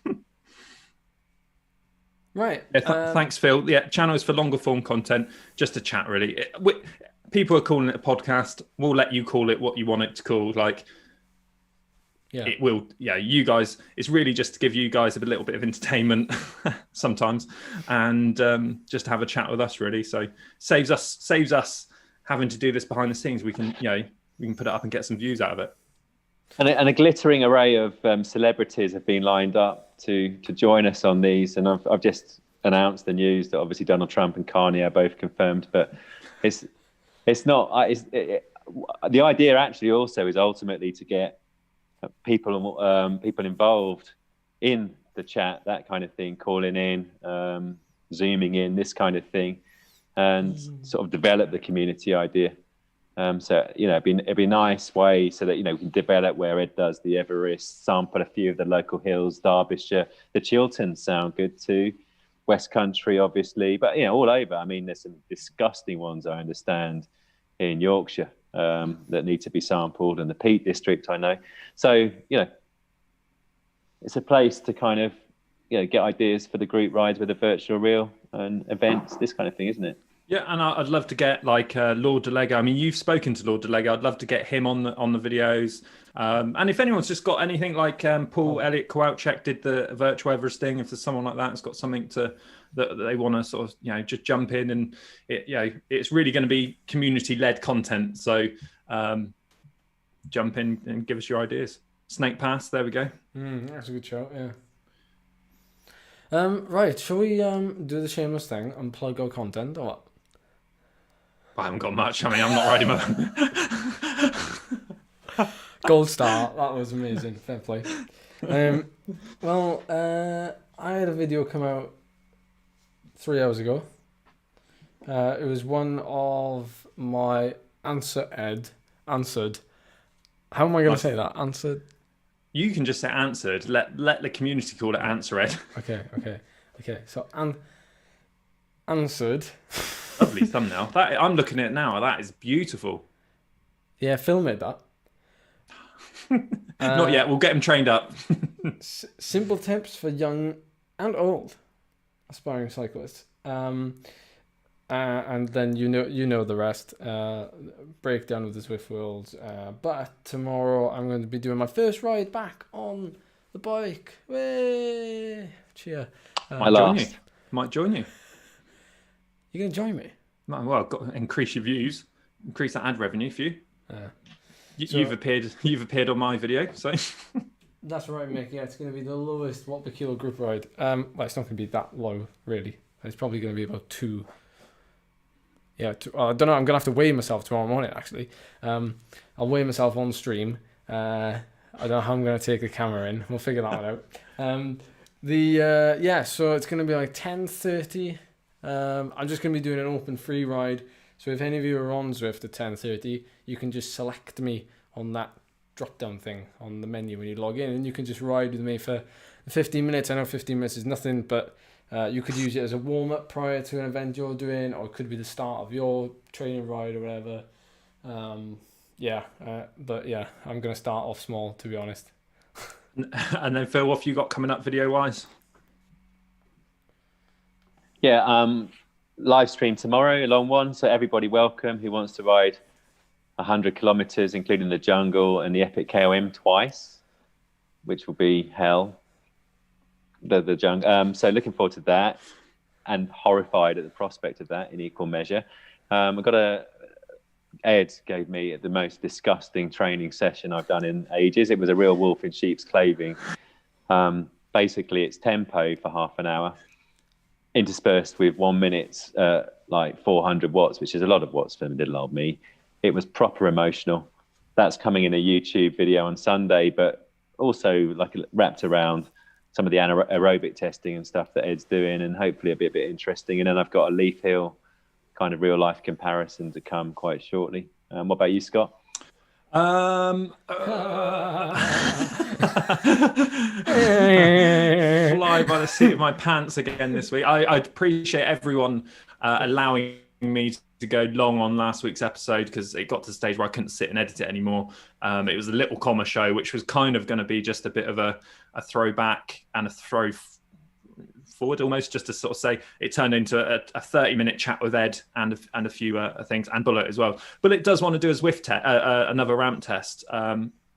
Right. Yeah, thanks, Phil. Yeah, channel is for longer form content, just to chat, really. People are calling it a podcast. We'll let you call it what you want it to call. It will. Yeah, you guys. It's really just to give you guys a little bit of entertainment sometimes, and just have a chat with us. Really, so saves us having to do this behind the scenes. We can put it up and get some views out of it. And a glittering array of celebrities have been lined up to join us on these. And I've just announced the news that obviously Donald Trump and Kanye are both confirmed. But it's not. The idea actually also is ultimately to get people involved in the chat, that kind of thing, calling in, zooming in, this kind of thing, and sort of develop the community idea. So, it'd be a nice way so that, we can develop where Ed does the Everest, sample a few of the local hills, Derbyshire, the Chilterns sound good too, West Country, obviously, but, all over. I mean, there's some disgusting ones, I understand, in Yorkshire that need to be sampled, and the Peak District, I know. So, it's a place to kind of, get ideas for the group rides with a virtual reel and events, this kind of thing, isn't it? Yeah, and I'd love to get like Lord DeLego. I mean, you've spoken to Lord DeLego. I'd love to get him on the videos. And if anyone's just got anything like Paul Elliott Kowalczyk did the virtual everesting, if there's someone like that that's got something that they want to sort of just jump in, and it's really going to be community led content. So jump in and give us your ideas. Snake Pass, there we go. That's a good show. Yeah. Right, shall we do the shameless thing and plug our content or what? I haven't got much. I mean, I'm not riding my... Gold star. That was amazing. Fair play. I had a video come out 3 hours ago. It was one of my answered. How am I going to say that? Answered? You can just say answered. Let the community call it Answer Ed. Okay. So, answered... Lovely thumbnail. I'm looking at it now. That is beautiful. Yeah, Phill made that. Not yet. We'll get him trained up. Simple tips for young and old aspiring cyclists. And then you know the rest. Breakdown of the Zwift world. But tomorrow I'm going to be doing my first ride back on the bike. Way cheer. My last. Might join you. You gonna join me? Well, I've got to increase your views, increase that ad revenue for you. So, you've appeared on my video, so that's right, Mick. Yeah, it's gonna be the lowest watt per kilo group ride. Well, it's not gonna be that low, really. It's probably gonna be about 2. Yeah, I don't know. I'm gonna have to weigh myself tomorrow morning. Actually, I'll weigh myself on stream. I don't know how I'm gonna take the camera in. We'll figure that one out. So it's gonna be like 10:30. I'm just going to be doing an open free ride. So if any of you are on Zwift at 10:30, you can just select me on that drop down thing on the menu when you log in, and you can just ride with me for 15 minutes. I know 15 minutes is nothing, but you could use it as a warm up prior to an event you're doing, or it could be the start of your training ride or whatever. I'm going to start off small, to be honest. And then Phil, what have you got coming up video wise? Yeah, live stream tomorrow, a long one. So everybody welcome who wants to ride 100 kilometers, including the jungle and the epic KOM twice, which will be hell. The jungle. So looking forward to that, and horrified at the prospect of that in equal measure. Ed gave me the most disgusting training session I've done in ages. It was a real wolf in sheep's clothing. Basically, it's tempo for half an hour, interspersed with 1 minute, like 400 watts, which is a lot of watts for little old me. It was proper emotional. That's coming in a YouTube video on Sunday, but also like wrapped around some of the aerobic testing and stuff that Ed's doing, and hopefully it'll be a bit interesting. And then I've got a Leaf Hill kind of real life comparison to come quite shortly. What about you, Scott? Fly by the seat of my pants again this week. I appreciate everyone allowing me to go long on last week's episode, because it got to the stage where I couldn't sit and edit it anymore. It was a little comma show, which was kind of going to be just a bit of a throwback and a throw forward, almost, just to sort of say it turned into a 30-minute chat with Ed and a few things, and Bullet as well. But it does want to do a Zwift another ramp test.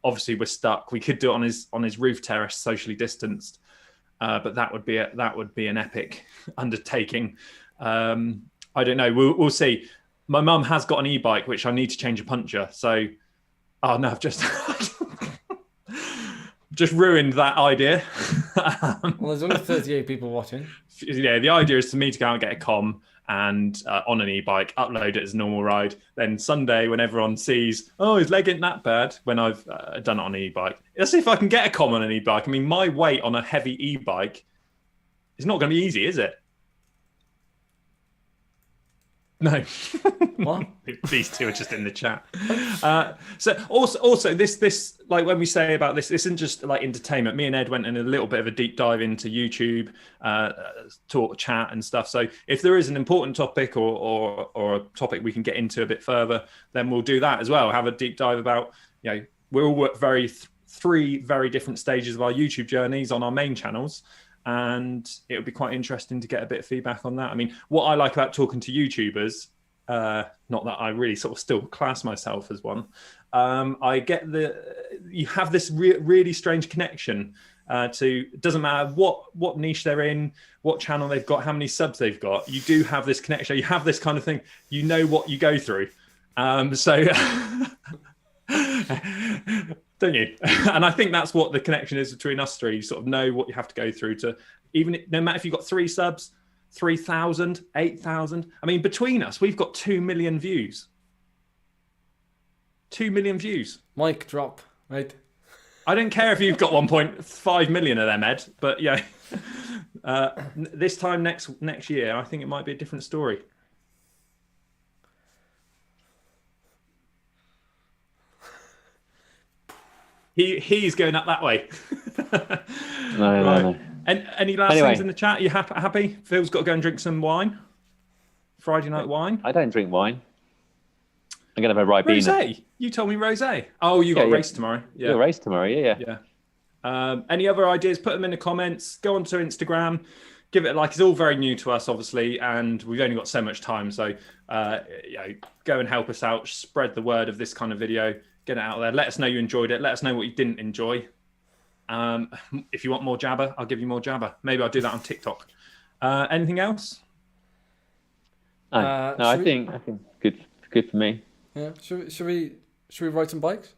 Obviously we're stuck. We could do it on his roof terrace, socially distanced, but that would be an epic undertaking. I don't know. We'll see. My mum has got an e-bike, which I need to change a puncture. So, oh no, I've just just ruined that idea. Well, there's only 38 people watching. Yeah, the idea is for me to go out and get a comm and on an e-bike, upload it as a normal ride. Then Sunday, when everyone sees, oh, his leg ain't that bad, when I've done it on an e-bike. Let's see if I can get a comm on an e-bike. I mean, my weight on a heavy e-bike is not going to be easy, is it? No. What? These two are just in the chat. So also this like when we say about this isn't just like entertainment. Me and Ed went in a little bit of a deep dive into YouTube, talk, chat and stuff. So if there is an important topic or a topic we can get into a bit further, then we'll do that as well. Have a deep dive about, you know, we all work three very different stages of our YouTube journeys on our main channels. And it would be quite interesting to get a bit of feedback on that. I mean, what I like about talking to YouTubers, not that I really sort of still class myself as one, I get you have this really strange connection to, it doesn't matter what niche they're in, what channel they've got, how many subs they've got, you do have this connection. You have this kind of thing, you know what you go through. So... Don't you? And I think that's what the connection is between us three. You sort of know what you have to go through to, even no matter if you've got 3 subs, 3,000, 8,000. I mean, between us, we've got 2 million views. 2 million views. Mic drop, right? I don't care if you've got 1.5 million of them, Ed, but yeah, this time next year, I think it might be a different story. He's going up that way. No. And any last things in the chat? Are you happy? Phil's got to go and drink some wine. Friday night wine. I don't drink wine. I'm going to have a Ribena. Rosé. You told me rosé. Oh, you got a race tomorrow. Yeah. You got a race tomorrow, yeah. Any other ideas? Put them in the comments. Go onto Instagram. Give it a like. It's all very new to us, obviously, and we've only got so much time. So, go and help us out. Spread the word of this kind of video. Get it out there. Let us know you enjoyed it. Let us know what you didn't enjoy. If you want more jabber, I'll give you more jabber. Maybe I'll do that on TikTok. Anything else? No, I think good for me. Yeah. Should we ride some bikes?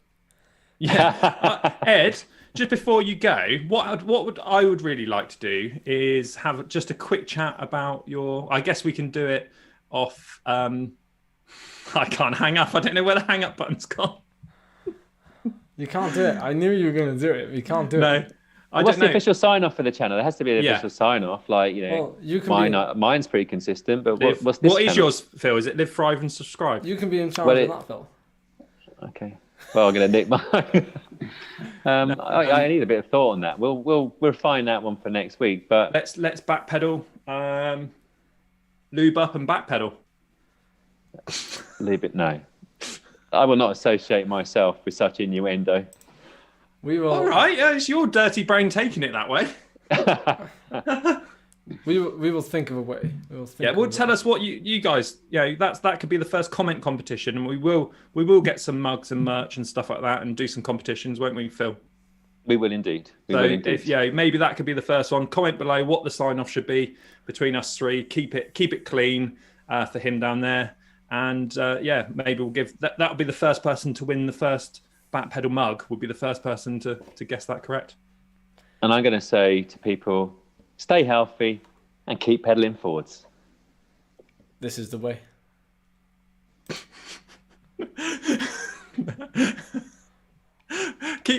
Yeah. Ed, just before you go, what I would really like to do is have just a quick chat about your. I guess we can do it off. I can't hang up. I don't know where the hang up button's gone. You can't do it. I knew you were going to do it. You can't do it. No. What's the official sign off for the channel? There has to be an official sign off. Like, you know, mine's pretty consistent, but what's this? What is yours, Phil? Is it live, thrive, and subscribe? You can be in charge of that, Phil. Okay. Well, I'm going to nick mine. I need a bit of thought on that. We'll refine that one for next week. But let's backpedal, lube up, and backpedal. Leave it. No. I will not associate myself with such innuendo. We will. All right, it's your dirty brain taking it that way. we will think of a way. Tell us what you guys. Yeah, that could be the first comment competition, and we will get some mugs and merch and stuff like that, and do some competitions, won't we, Phil? We will indeed. Maybe that could be the first one. Comment below what the sign off should be between us three. Keep it clean for him down there. And maybe we'll give that'll be the first person to win the first Backpedal mug. Would be the first person to guess that correct. And I'm going to say to people, stay healthy and keep pedaling forwards. This is the way. Keep